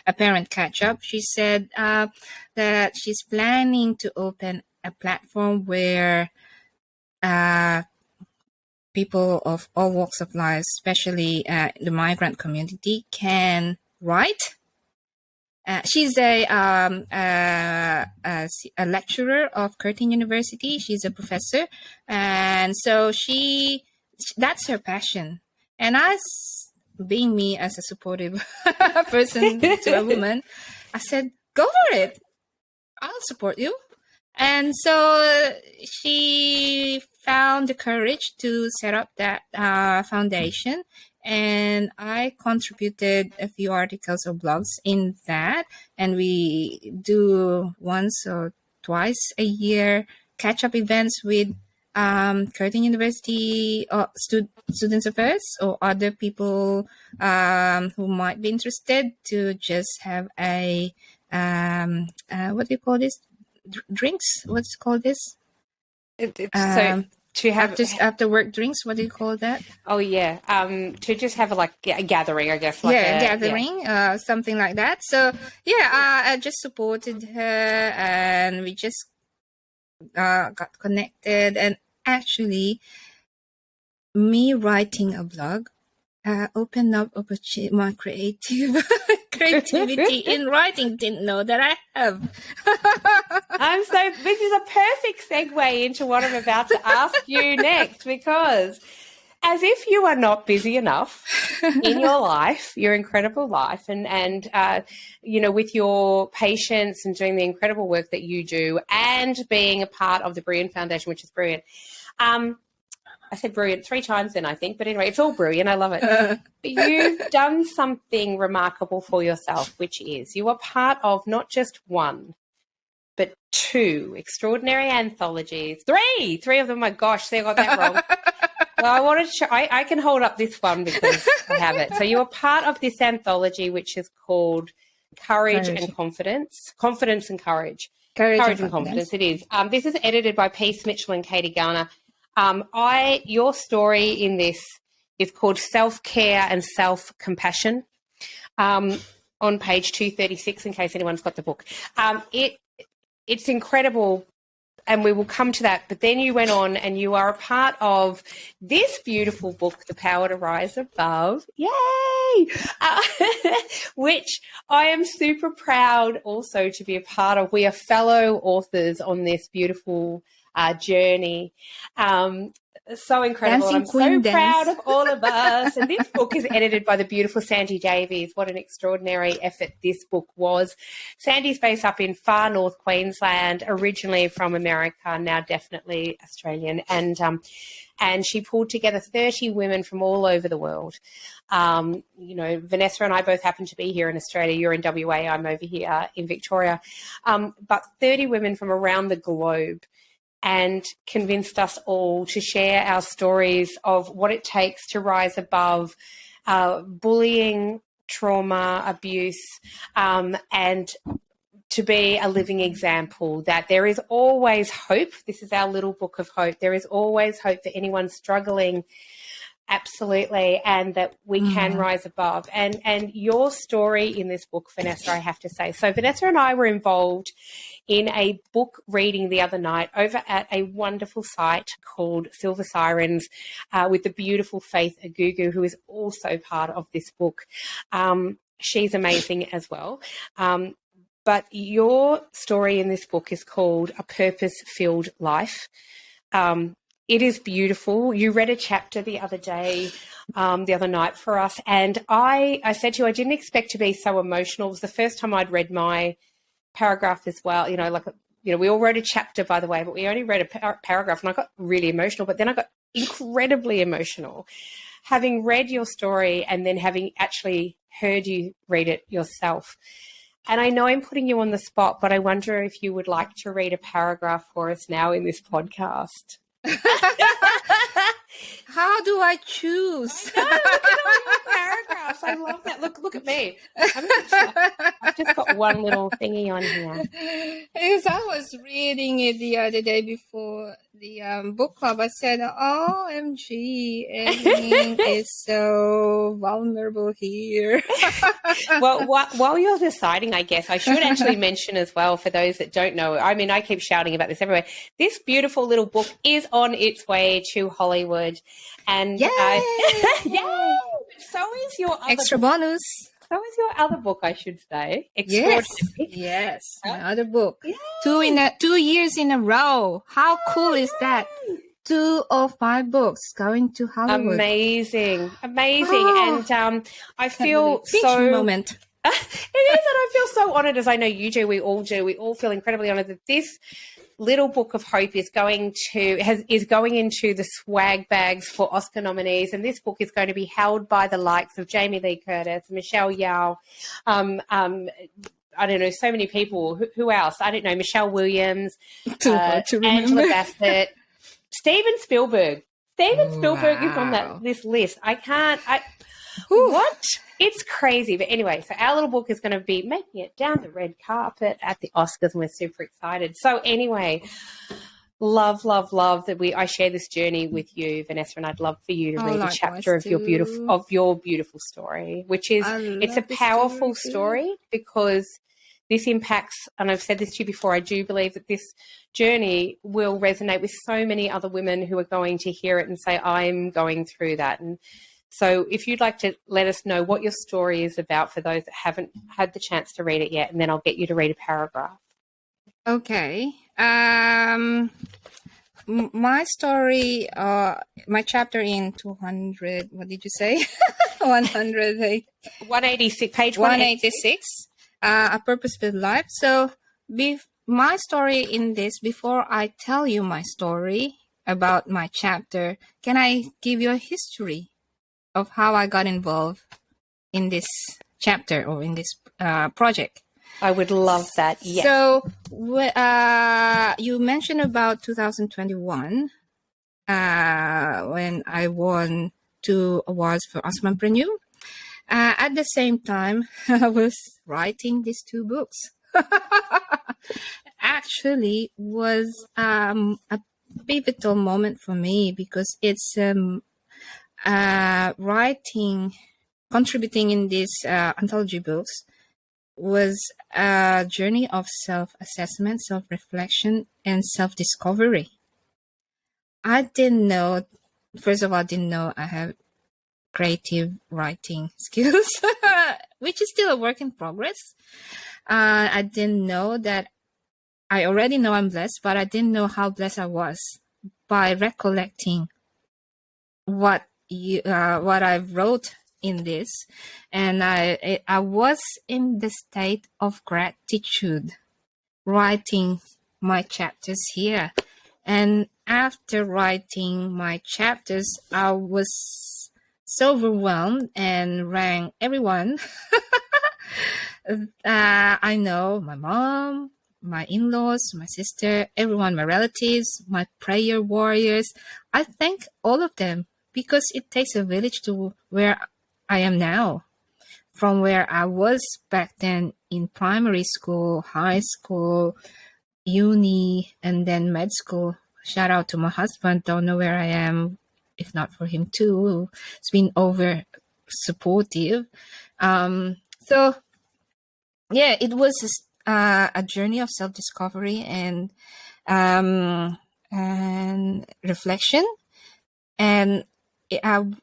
a parent catch-up. She said that she's planning to open a platform where people of all walks of life, especially the migrant community, can write. She's a lecturer of Curtin University. She's a professor, and so that's her passion. And being me as a supportive person to a woman, I said, "Go for it! I'll support you." And so she found the courage to set up that foundation, and I contributed a few articles or blogs in that, and we do once or twice a year catch-up events with Curtin University students affairs or other people who might be interested to just have a what do you call this? Drinks? What's called this? So to have just after work drinks. What do you call that? Oh yeah, to just have a gathering, I guess. Gathering, something like that. So I just supported her, and we just got connected. And actually, me writing a blog opened up my creativity in writing. Didn't know that I have. Which is a perfect segue into what I'm about to ask you next, because as if you are not busy enough in your life, your incredible life, and with your patients and doing the incredible work that you do, and being a part of the Brilliant Foundation, which is brilliant. I said brilliant 3 times then, I think. But anyway, it's all brilliant. I love it. But you've done something remarkable for yourself, which is you are part of not just 1, but 2 extraordinary anthologies. 3 of them. My gosh, see, I got that wrong. Well, I wanted to show, I can hold up this one because I have it. So you are part of this anthology, which is called Courage and Confidence. Confidence and Courage. Courage and Confidence, it is. This is edited by Peace Mitchell and Katie Garner. Your story in this is called Self-Care and Self-Compassion, on page 236, in case anyone's got the book. It's incredible, and we will come to that. But then you went on and you are a part of this beautiful book, The Power to Rise Above. Yay! Which I am super proud also to be a part of. We are fellow authors on this beautiful journey. So incredible. I'm so proud of all of us. And this book is edited by the beautiful Sandy Davies. What an extraordinary effort this book was. Sandy's based up in far north Queensland, originally from America, now definitely Australian. And she pulled together 30 women from all over the world. Vanessa and I both happen to be here in Australia. You're in WA, I'm over here in Victoria. But 30 women from around the globe, and convinced us all to share our stories of what it takes to rise above bullying, trauma, abuse, and to be a living example that there is always hope. This is our little book of hope. There is always hope for anyone struggling. Absolutely, and that we can rise above. And your story in this book, Vanessa, I have to say. So Vanessa and I were involved in a book reading the other night over at a wonderful site called Silver Sirens with the beautiful Faith Agugu, who is also part of this book. She's amazing as well. but your story in this book is called A Purpose-Filled Life. It is beautiful. You read a chapter the other day, the other night for us, and I said to you, I didn't expect to be so emotional. It was the first time I'd read my paragraph as well. We all wrote a chapter, by the way, but we only read a paragraph, and I got really emotional, but then I got incredibly emotional. Having read your story and then having actually heard you read it yourself. And I know I'm putting you on the spot, but I wonder if you would like to read a paragraph for us now in this podcast. How do I choose? No, look at all your paragraphs. I love that. Look at me. I've just got one little thingy on here. As I was reading it the other day before the book club, I said, OMG, Edith is so vulnerable here. Well, while you're deciding, I guess I should actually mention as well, for those that don't know, I mean, I keep shouting about this everywhere. This beautiful little book is on its way to Hollywood. And Yay! Yay! So is your other Extra book. bonus. So is your other book, I should say. Yes, Extraordinary. yes, my other book. Yay! 2 years in a row. How cool is that? 2 of my books going to Hollywood. Amazing. Oh. And I feel so moment. It is, and I feel so honoured, as I know you do. We all do. We all feel incredibly honoured that this little book of hope is going into the swag bags for Oscar nominees, and this book is going to be held by the likes of Jamie Lee Curtis, Michelle Yeoh, I don't know, so many people. Who else? I don't know. Michelle Williams, Angela Bassett, Steven Spielberg. Steven Spielberg is on this list. What? It's crazy. But anyway, so our little book is going to be making it down the red carpet at the Oscars, and we're super excited. So anyway, love that I share this journey with you, Vanessa, and I'd love for you to read a chapter of your beautiful story, which is, it's a powerful story because this impacts, and I've said this to you before, I do believe that this journey will resonate with so many other women who are going to hear it and say, I'm going through that. And so if you'd like to let us know what your story is about for those that haven't had the chance to read it yet, and then I'll get you to read a paragraph. Okay. My story, my chapter in 200, what did you say? 186, page 186, A Purpose-Filled Life. So my story in this, before I tell you my story about my chapter, can I give you a history of how I got involved in this chapter or in this project? I would love that. Yes. So you mentioned about 2021 when I won 2 awards for Osmanpreneur. At the same time, I was writing these 2 books. Actually, was a pivotal moment for me because it's contributing in these anthology books was a journey of self-assessment, self-reflection, and self-discovery. I didn't know I have creative writing skills, which is still a work in progress. I didn't know that. I already know I'm blessed, but I didn't know how blessed I was by recollecting what I wrote in this, and I was in the state of gratitude writing my chapters here. And after writing my chapters, I was so overwhelmed and rang everyone. I know, my mom, my in-laws, my sister, everyone, my relatives, my prayer warriors. I thank all of them because it takes a village to where I am now. From where I was back then in primary school, high school, uni, and then med school. Shout out to my husband. Don't know where I am if not for him too. It's been over supportive. So yeah, it was a journey of self-discovery and reflection. And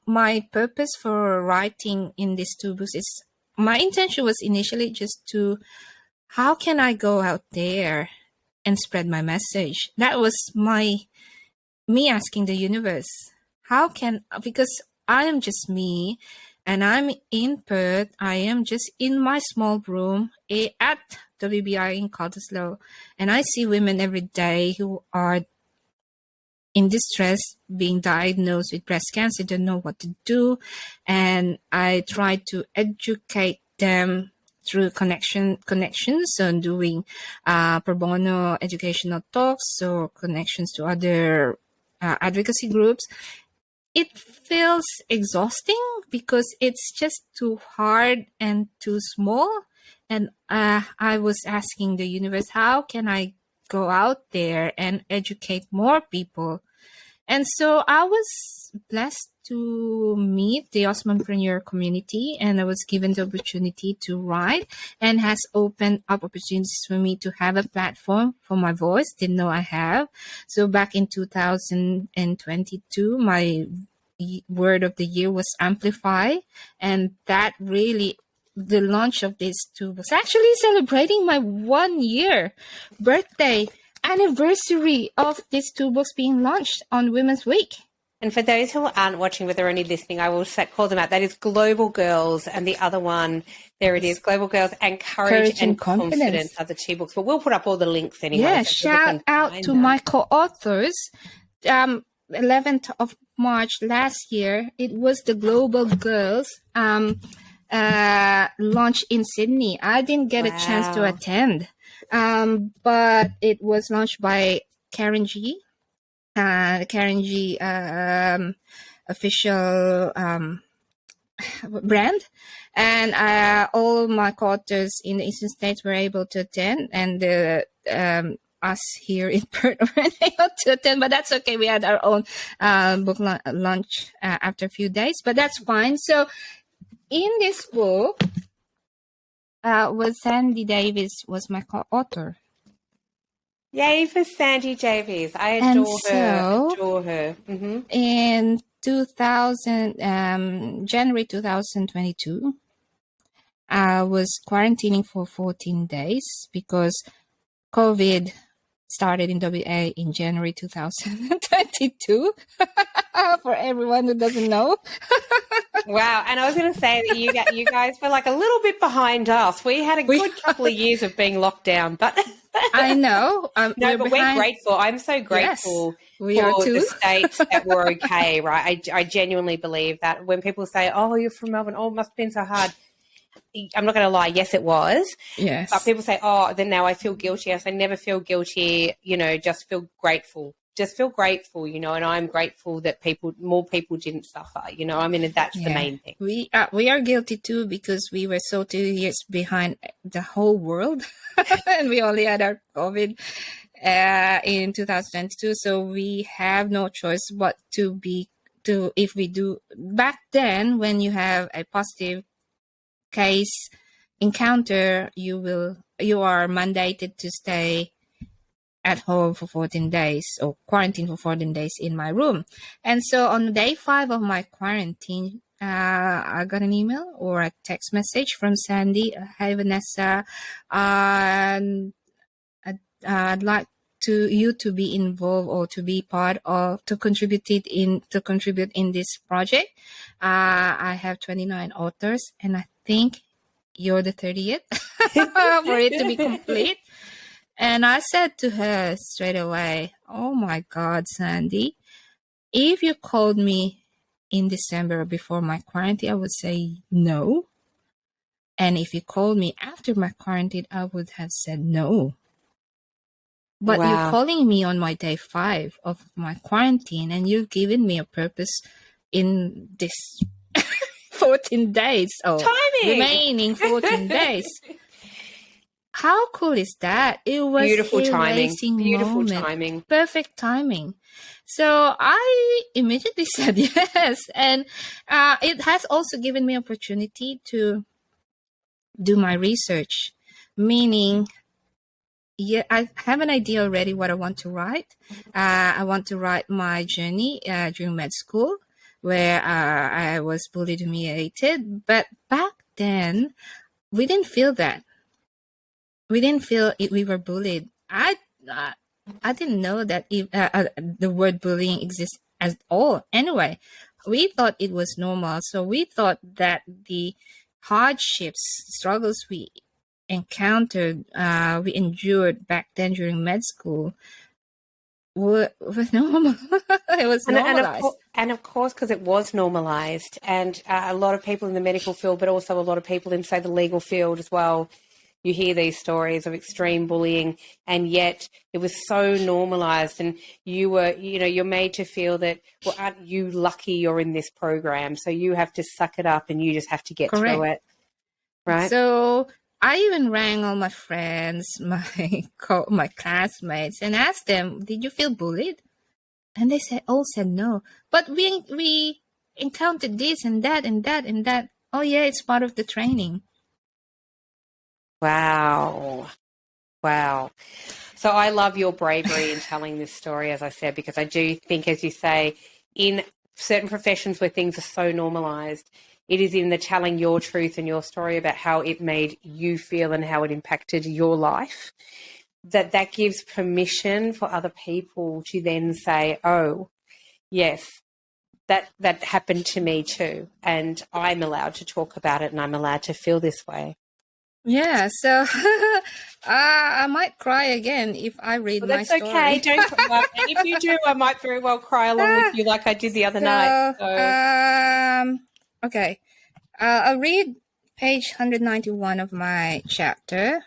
my purpose for writing in these 2 books is, my intention was initially just to how can I go out there and spread my message? That was me asking the universe, because I am just me, and I'm in Perth. I am just in my small room at WBI in Cottesloe, and I see women every day who are in distress, being diagnosed with breast cancer, don't know what to do. And I try to educate them through connections on doing pro bono educational talks or connections to other advocacy groups. It feels exhausting because it's just too hard and too small. And I was asking the universe, how can I go out there and educate more people? And so I was blessed to meet the Osmanpreneur community, and I was given the opportunity to write, and has opened up opportunities for me to have a platform for my voice. Didn't know I have. So back in 2022, my word of the year was Amplify. And that really, the launch of this too was actually celebrating my 1 year birthday anniversary of this two books being launched on Women's Week. And for those who aren't watching but they're only listening, I will call them out. That is Global Girls, and the other one, there it is, Global Girls and Courage and Confidence are the two books. But we'll put up all the links anyway. Yeah, so shout out to my co-authors. 11th of March last year, it was the Global Girls launch in Sydney. I didn't get a chance to attend. But it was launched by Karen G, official brand, and all my co-authors in the Eastern States were able to attend, and us here in Perth were able to attend, but that's okay. We had our own book launch after a few days, but that's fine. So in this book, was Sandy Davis was my co-author. Yay for Sandy Davis. I adore her. Mm-hmm. In January 2022, I was quarantining for 14 days because COVID started in WA in January 2022. For everyone who doesn't know. Wow. And I was going to say that you guys were like a little bit behind us. We had a good couple of years of being locked down, but I know. We're grateful. I'm so grateful for the states that were okay, right? I genuinely believe that when people say, oh, you're from Melbourne, oh, it must have been so hard. I'm not going to lie. Yes, it was. Yes. But people say, oh, then now I feel guilty. I say, never feel guilty. Just feel grateful. Just feel grateful, and I'm grateful that more people didn't suffer, that's the main thing. We are guilty too, because we were so 2 years behind the whole world and we only had our COVID in 2022. So we have no choice but if we do. Back then, when you have a positive case encounter, you are mandated to stay at home for 14 days or quarantine for 14 days in my room. And so on day 5 of my quarantine, I got an email or a text message from Sandy. Hey, Vanessa, I'd like you to be involved or to be part of, to contribute in this project. I have 29 authors, and I think you're the 30th for it to be complete. And I said to her straight away, oh my God, Sandy, if you called me in December before my quarantine, I would say no. And if you called me after my quarantine, I would have said no. But you're calling me on my day 5 of my quarantine, and you've given me a purpose in this 14 days. Oh, remaining 14 days. How cool is that? It was beautiful timing. Perfect timing. So I immediately said yes. And it has also given me opportunity to do my research, meaning I have an idea already what I want to write. I want to write my journey during med school, where I was bullied, humiliated. But back then, we didn't feel that. we didn't feel we were bullied. I didn't know that the word bullying exists at all. Anyway, we thought it was normal. So we thought that the hardships, struggles we encountered, we endured back then during med school were normal. It was normalized. And of course, because it was normalized, and a lot of people in the medical field, but also a lot of people in, say, the legal field as well, you hear these stories of extreme bullying, and yet it was so normalized, and you were, you're made to feel that, well, aren't you lucky you're in this program? So you have to suck it up and you just have to get through it. Right. So I even rang all my friends, my classmates, and asked them, "Did you feel bullied?" And they all said no. But we encountered this and that and that and that. Oh yeah, it's part of the training. Wow. So I love your bravery in telling this story, as I said, because I do think, as you say, in certain professions where things are so normalized, it is in the telling your truth and your story about how it made you feel and how it impacted your life, that gives permission for other people to then say, oh, yes, that happened to me too. And I'm allowed to talk about it and I'm allowed to feel this way. Yeah, so I might cry again if I read my story. That's okay. Don't cry. And if you do, I might very well cry along with you like I did the other night. So. Okay. I'll read page 191 of my chapter.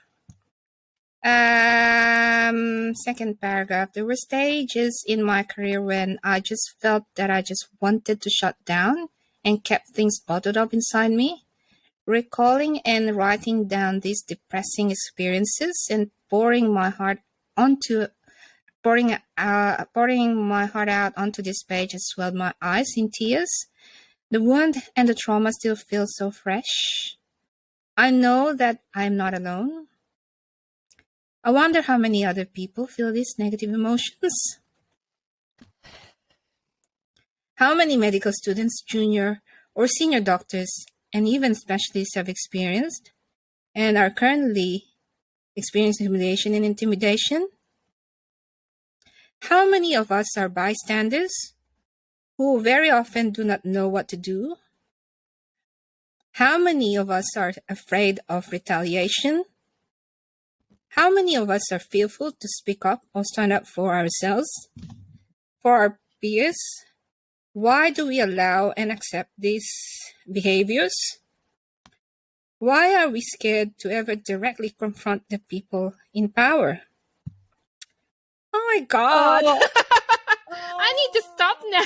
Second paragraph. There were stages in my career when I just felt that I just wanted to shut down and kept things bottled up inside me. Recalling and writing down these depressing experiences and pouring my heart out onto this page has swelled my eyes in tears. The wound and the trauma still feel so fresh. I know that I'm not alone. I wonder how many other people feel these negative emotions. How many medical students, junior or senior doctors, and even specialists have experienced and are currently experiencing humiliation and intimidation? How many of us are bystanders who very often do not know what to do? How many of us are afraid of retaliation? How many of us are fearful to speak up or stand up for ourselves, for our peers? Why do we allow and accept these behaviors? Why are we scared to ever directly confront the people in power? Oh my God. I need to stop now.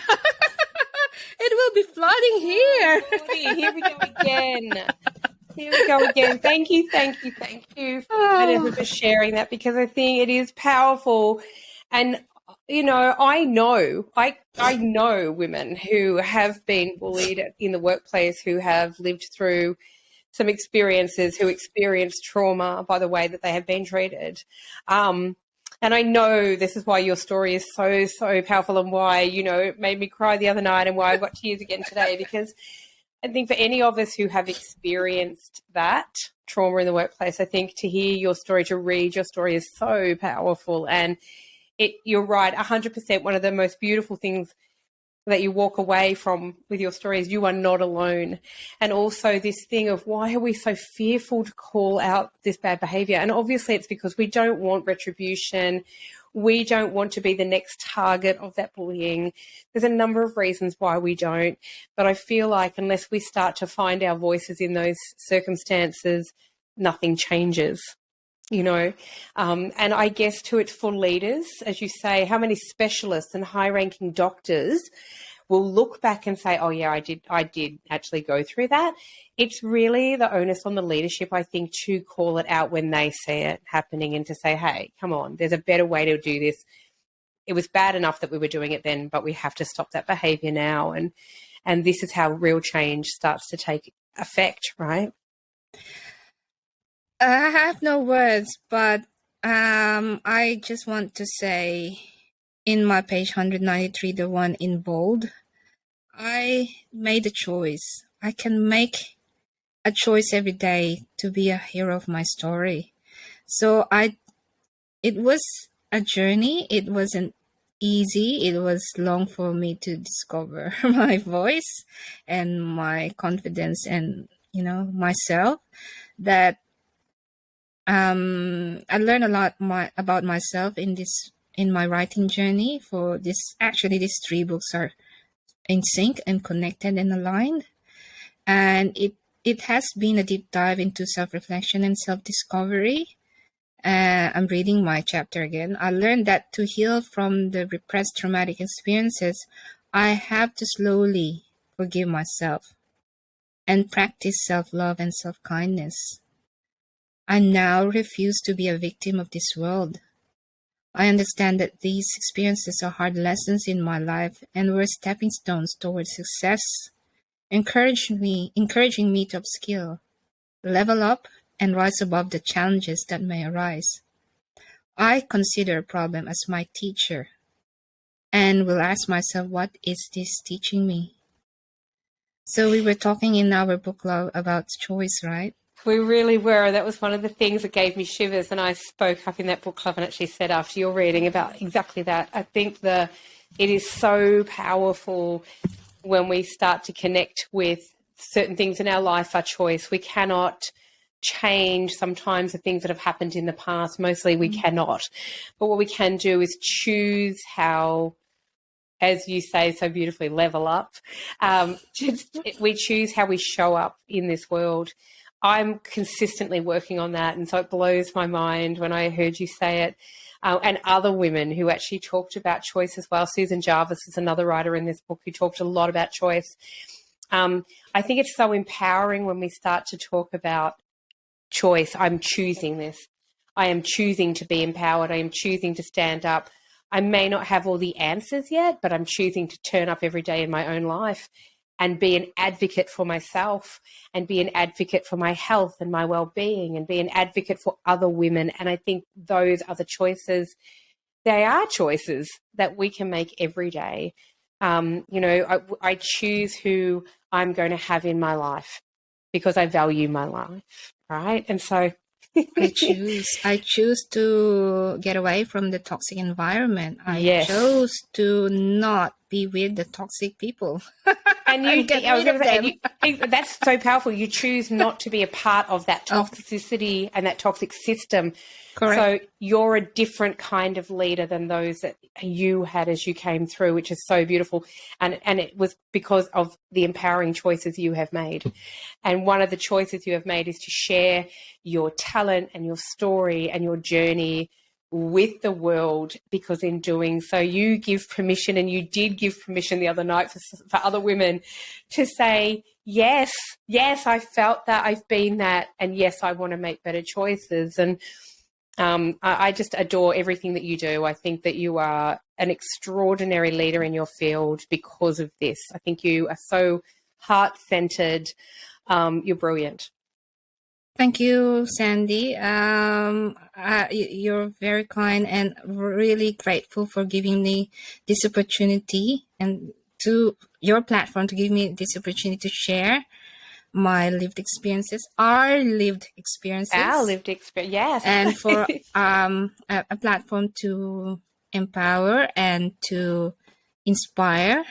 It will be flooding here. Here we go again. Thank you, Vanessa, for sharing that, because I think it is powerful. And I know women who have been bullied in the workplace, who have lived through some experiences, who experience trauma by the way that they have been treated. And I know this is why your story is so, so powerful, and why, it made me cry the other night, and why I've got tears again today, because I think for any of us who have experienced that trauma in the workplace, I think to hear your story, to read your story is so powerful. And you're right, 100%. One of the most beautiful things that you walk away from with your story is you are not alone. And also this thing of, why are we so fearful to call out this bad behavior? And obviously it's because we don't want retribution. We don't want to be the next target of that bullying. There's a number of reasons why we don't. But I feel like unless we start to find our voices in those circumstances, nothing changes. And I guess too, it's for leaders, as you say, how many specialists and high-ranking doctors will look back and say, oh yeah, I did actually go through that. It's really the onus on the leadership, I think, to call it out when they see it happening, and to say, hey, come on, there's a better way to do this. It was bad enough that we were doing it then, but we have to stop that behavior now. And this is how real change starts to take effect, right? I have no words, but I just want to say in my page 193, the one in bold, I made a choice. I can make a choice every day to be a hero of my story. So it was a journey. It wasn't easy. It was long for me to discover my voice and my confidence and, myself. That I learned a lot about myself in my writing journey for this. Actually, these 3 books are in sync and connected and aligned. And it has been a deep dive into self-reflection and self-discovery. I'm reading my chapter again. I learned that to heal from the repressed traumatic experiences, I have to slowly forgive myself and practice self-love and self-kindness. I now refuse to be a victim of this world. I understand that these experiences are hard lessons in my life and were stepping stones towards success, encouraging me to upskill, level up, and rise above the challenges that may arise. I consider a problem as my teacher and will ask myself, what is this teaching me? So we were talking in our book club about choice, right? We really were. That was one of the things that gave me shivers, and I spoke up in that book club and actually said after your reading about exactly that. I think it is so powerful when we start to connect with certain things in our life, our choice. We cannot change sometimes the things that have happened in the past. Mostly we cannot. But what we can do is choose how, as you say so beautifully, level up. We choose how we show up in this world. I'm consistently working on that, and so it blows my mind when I heard you say it. And other women who actually talked about choice as well. Susan Jarvis is another writer in this book who talked a lot about choice. I think it's so empowering when we start to talk about choice. I'm choosing this. I am choosing to be empowered. I am choosing to stand up. I may not have all the answers yet, but I'm choosing to turn up every day in my own life and be an advocate for myself and be an advocate for my health and my well-being and be an advocate for other women. And I think those are the choices. They are choices that we can make every day. I choose who I'm going to have in my life because I value my life, right? And so I choose to get away from the toxic environment. Yes. chose to not be with the toxic people. And that's so powerful. You choose not to be a part of that toxicity and that toxic system. Correct. So you're a different kind of leader than those that you had as you came through, which is so beautiful. And it was because of the empowering choices you have made. And one of the choices you have made is to share your talent and your story and your journey with the world, because in doing so you give permission, and you did give permission the other night for other women to say, yes, I felt that, I've been that, and yes, I want to make better choices. And I just adore everything that you do. I think that you are an extraordinary leader in your field because of this. I think you are so heart-centered. You're brilliant. Thank you, Sandy. You're very kind, and really grateful for giving me this opportunity and to your platform to give me this opportunity to share my lived experiences, our lived experiences. Yes. And for a platform to empower and to inspire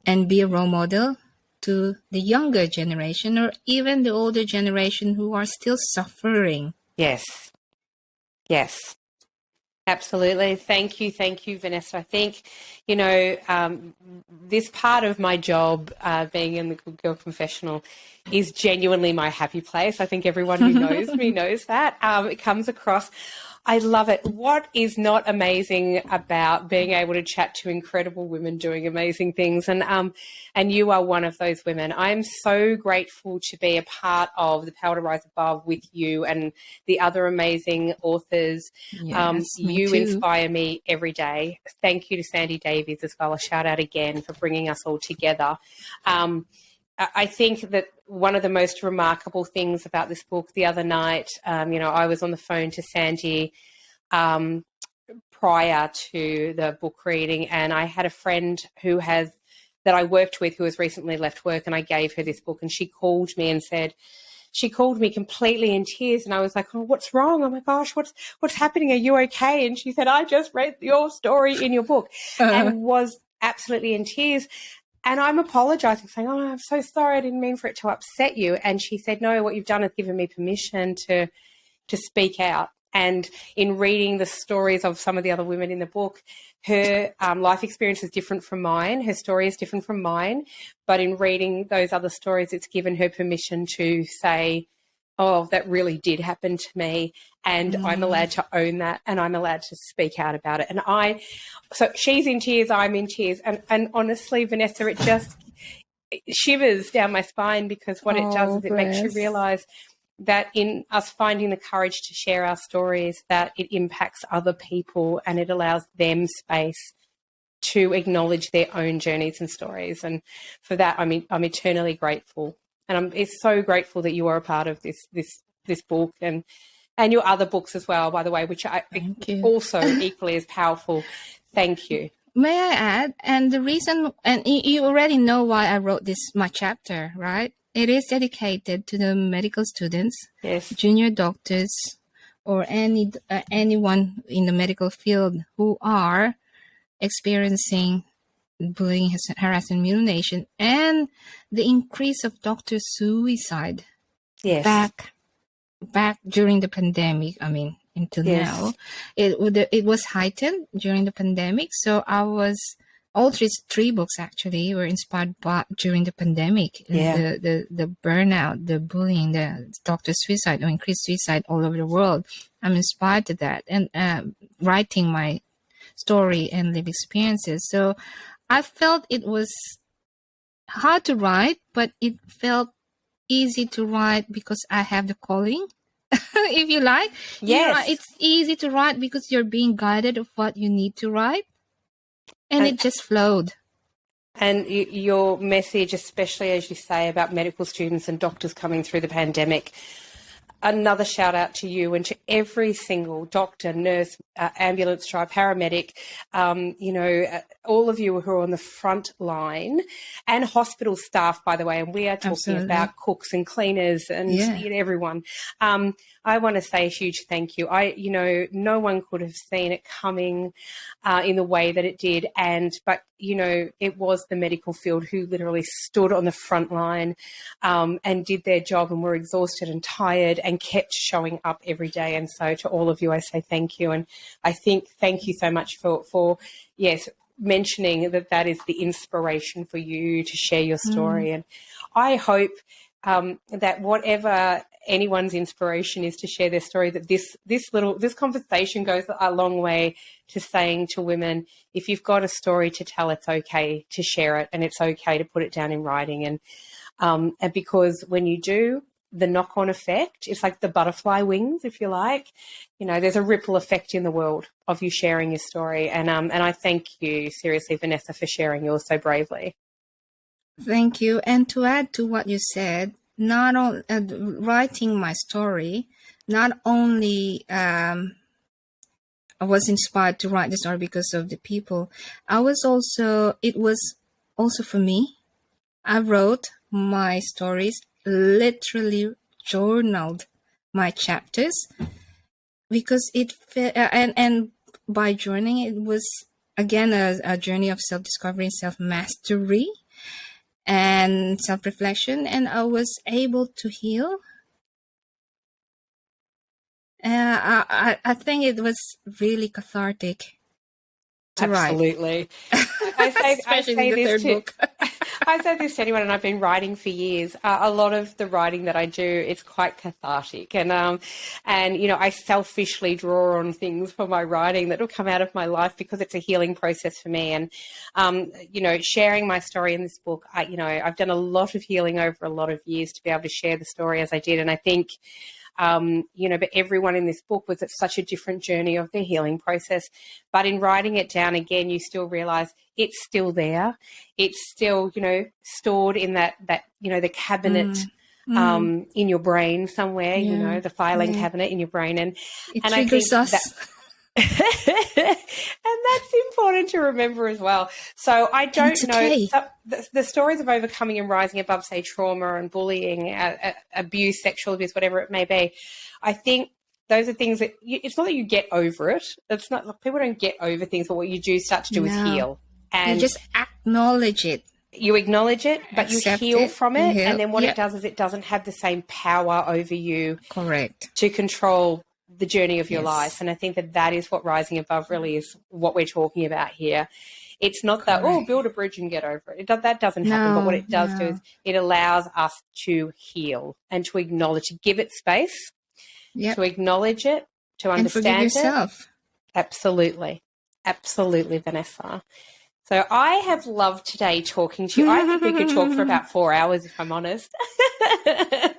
and be a role model to the younger generation or even the older generation who are still suffering. Yes. Absolutely. Thank you, Vanessa. I think, this part of my job, being in the Good Girl Confessional, is genuinely my happy place. I think everyone who knows me knows that. It comes across. I love it. What is not amazing about being able to chat to incredible women doing amazing things? And you are one of those women. I'm so grateful to be a part of the Power to Rise Above with you and the other amazing authors. Yes, you too. inspire me every day. Thank you to Sandy Davies as well. A shout out again for bringing us all together. I think that one of the most remarkable things about this book the other night, I was on the phone to Sandy prior to the book reading, and I had a friend that I worked with who has recently left work, and I gave her this book, and she called me and said, she called me completely in tears, and I was like, oh, what's wrong? Oh my gosh, what's happening? Are you okay? And she said, I just read your story in your book, and was absolutely in tears. And I'm apologizing, saying, oh, I'm so sorry. I didn't mean for it to upset you. And she said, no, what you've done is given me permission to speak out. And in reading the stories of some of the other women in the book, her life experience is different from mine. Her story is different from mine. But in reading those other stories, it's given her permission to say, oh, that really did happen to me. And I'm allowed to own that, and I'm allowed to speak out about it. And so she's in tears, I'm in tears. And honestly, Vanessa, it just shivers down my spine, because what it does is it makes you realise that in us finding the courage to share our stories, that it impacts other people, and it allows them space to acknowledge their own journeys and stories. And for that, I'm eternally grateful. And I'm so grateful that you are a part of this book and your other books as well, by the way, which are also equally as powerful. Thank you. May I add? And the reason, and you already know why I wrote my chapter, right? It is dedicated to the medical students, yes, junior doctors, or anyone in the medical field who are experiencing bullying, harassment, mutilation, and the increase of doctor suicide. Yes. Back during the pandemic. I mean, until now, it was heightened during the pandemic. So all three books actually were inspired during the pandemic. Yeah. The burnout, the bullying, the doctor suicide, or increased suicide all over the world. I'm inspired to that, and writing my story and live experiences. So I felt it was hard to write, but it felt easy to write because I have the calling. If you like, yes, it's easy to write because you're being guided of what you need to write. And it just flowed. And your message, especially as you say about medical students and doctors coming through the pandemic, another shout out to you and to every single doctor, nurse, ambulance driver, paramedic, all of you who are on the front line, and hospital staff, by the way. And we are talking about cooks and cleaners and everyone. I want to say a huge thank you. No one could have seen it coming in the way that it did. But it was the medical field who literally stood on the front line and did their job, and were exhausted and tired and kept showing up every day. And so to all of you, I say thank you. And I think thank you so much for mentioning that is the inspiration for you to share your story. And I hope that whatever anyone's inspiration is to share their story, that this conversation goes a long way to saying to women, if you've got a story to tell, it's okay to share it, and it's okay to put it down in writing. And because when you do, the knock-on effect, it's like the butterfly wings, if you like. There's a ripple effect in the world of you sharing your story. And I thank you, seriously, Vanessa, for sharing yours so bravely. Thank you. And to add to what you said, not only writing my story, not only I was inspired to write the story because of the people, it was also for me. I wrote my stories, literally journaled my chapters, because and by journaling, it was again a journey of self-discovery, self-mastery, and self-reflection, and I was able to heal. I think it was really cathartic to Absolutely. write. I say this to anyone, and I've been writing for years. A lot of the writing that I do, it's quite cathartic, and I selfishly draw on things for my writing that will come out of my life because it's a healing process for me. And sharing my story in this book, I've done a lot of healing over a lot of years to be able to share the story as I did, and I think. But everyone in this book was at such a different journey of their healing process. But in writing it down again, you still realize it's still there. It's still, stored in that the cabinet in your brain somewhere, the filing cabinet in your brain. And I think us. And that's important to remember as well. So I don't know the stories of overcoming and rising above, say, trauma and bullying, abuse, sexual abuse, whatever it may be. I think those are things that it's not that you get over it. It's not, people don't get over things, but what you do start to do is heal. And you just acknowledge it. You acknowledge it, but you heal from it. Yeah. And then what it does is it doesn't have the same power over you. Correct. To control the journey of your life. And I think that is what rising above really is, what we're talking about here. It's not that, build a bridge and get over it. That doesn't happen. But what it does do is it allows us to heal and to acknowledge, to give it space, to acknowledge it, to understand and forgive yourself. Absolutely. Absolutely, Vanessa. So I have loved today talking to you. I think we could talk for about 4 hours, if I'm honest.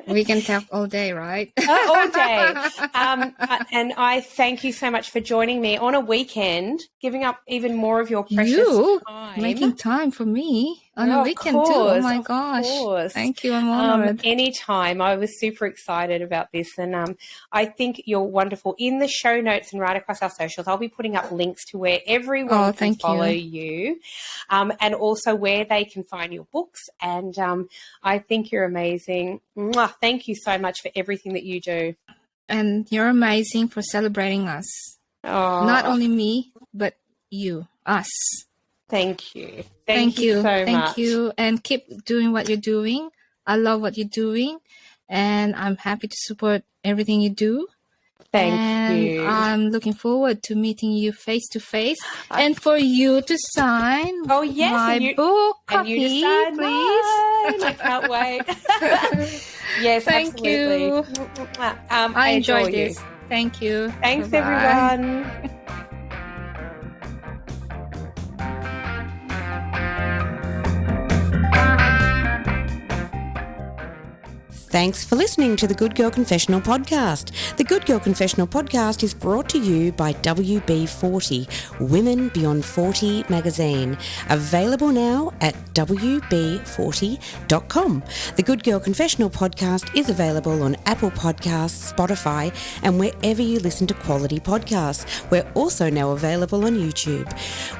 We can talk all day, right? All day. And I thank you so much for joining me on a weekend, giving up even more of your precious time. Making time for me on a weekend too. Oh my gosh. Thank you. I'm honored. Anytime. I was super excited about this. And I think you're wonderful. In the show notes and right across our socials, I'll be putting up links to where everyone can follow you. And also where they can find your books. And I think you're amazing. Mwah, thank you so much for everything that you do. And you're amazing for celebrating us. Oh. Not only me, but you, us. Thank you. Thank you so much. Thank you. And keep doing what you're doing. I love what you're doing. And I'm happy to support everything you do. Thank you. I'm looking forward to meeting you face to face and for you to sign my book copy, please. I can't wait. Yes, Thank absolutely. you. I enjoyed this. Thank you. Thanks, Bye-bye. everyone. Thanks for listening to the Good Girl Confessional podcast. The Good Girl Confessional podcast is brought to you by WB40, Women Beyond 40 magazine, available now at WB40.com. The Good Girl Confessional podcast is available on Apple Podcasts, Spotify, and wherever you listen to quality podcasts. We're also now available on YouTube.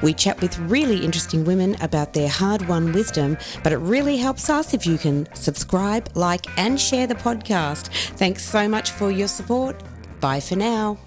We chat with really interesting women about their hard-won wisdom, but it really helps us if you can subscribe, like, and share the podcast. Thanks so much for your support. Bye for now.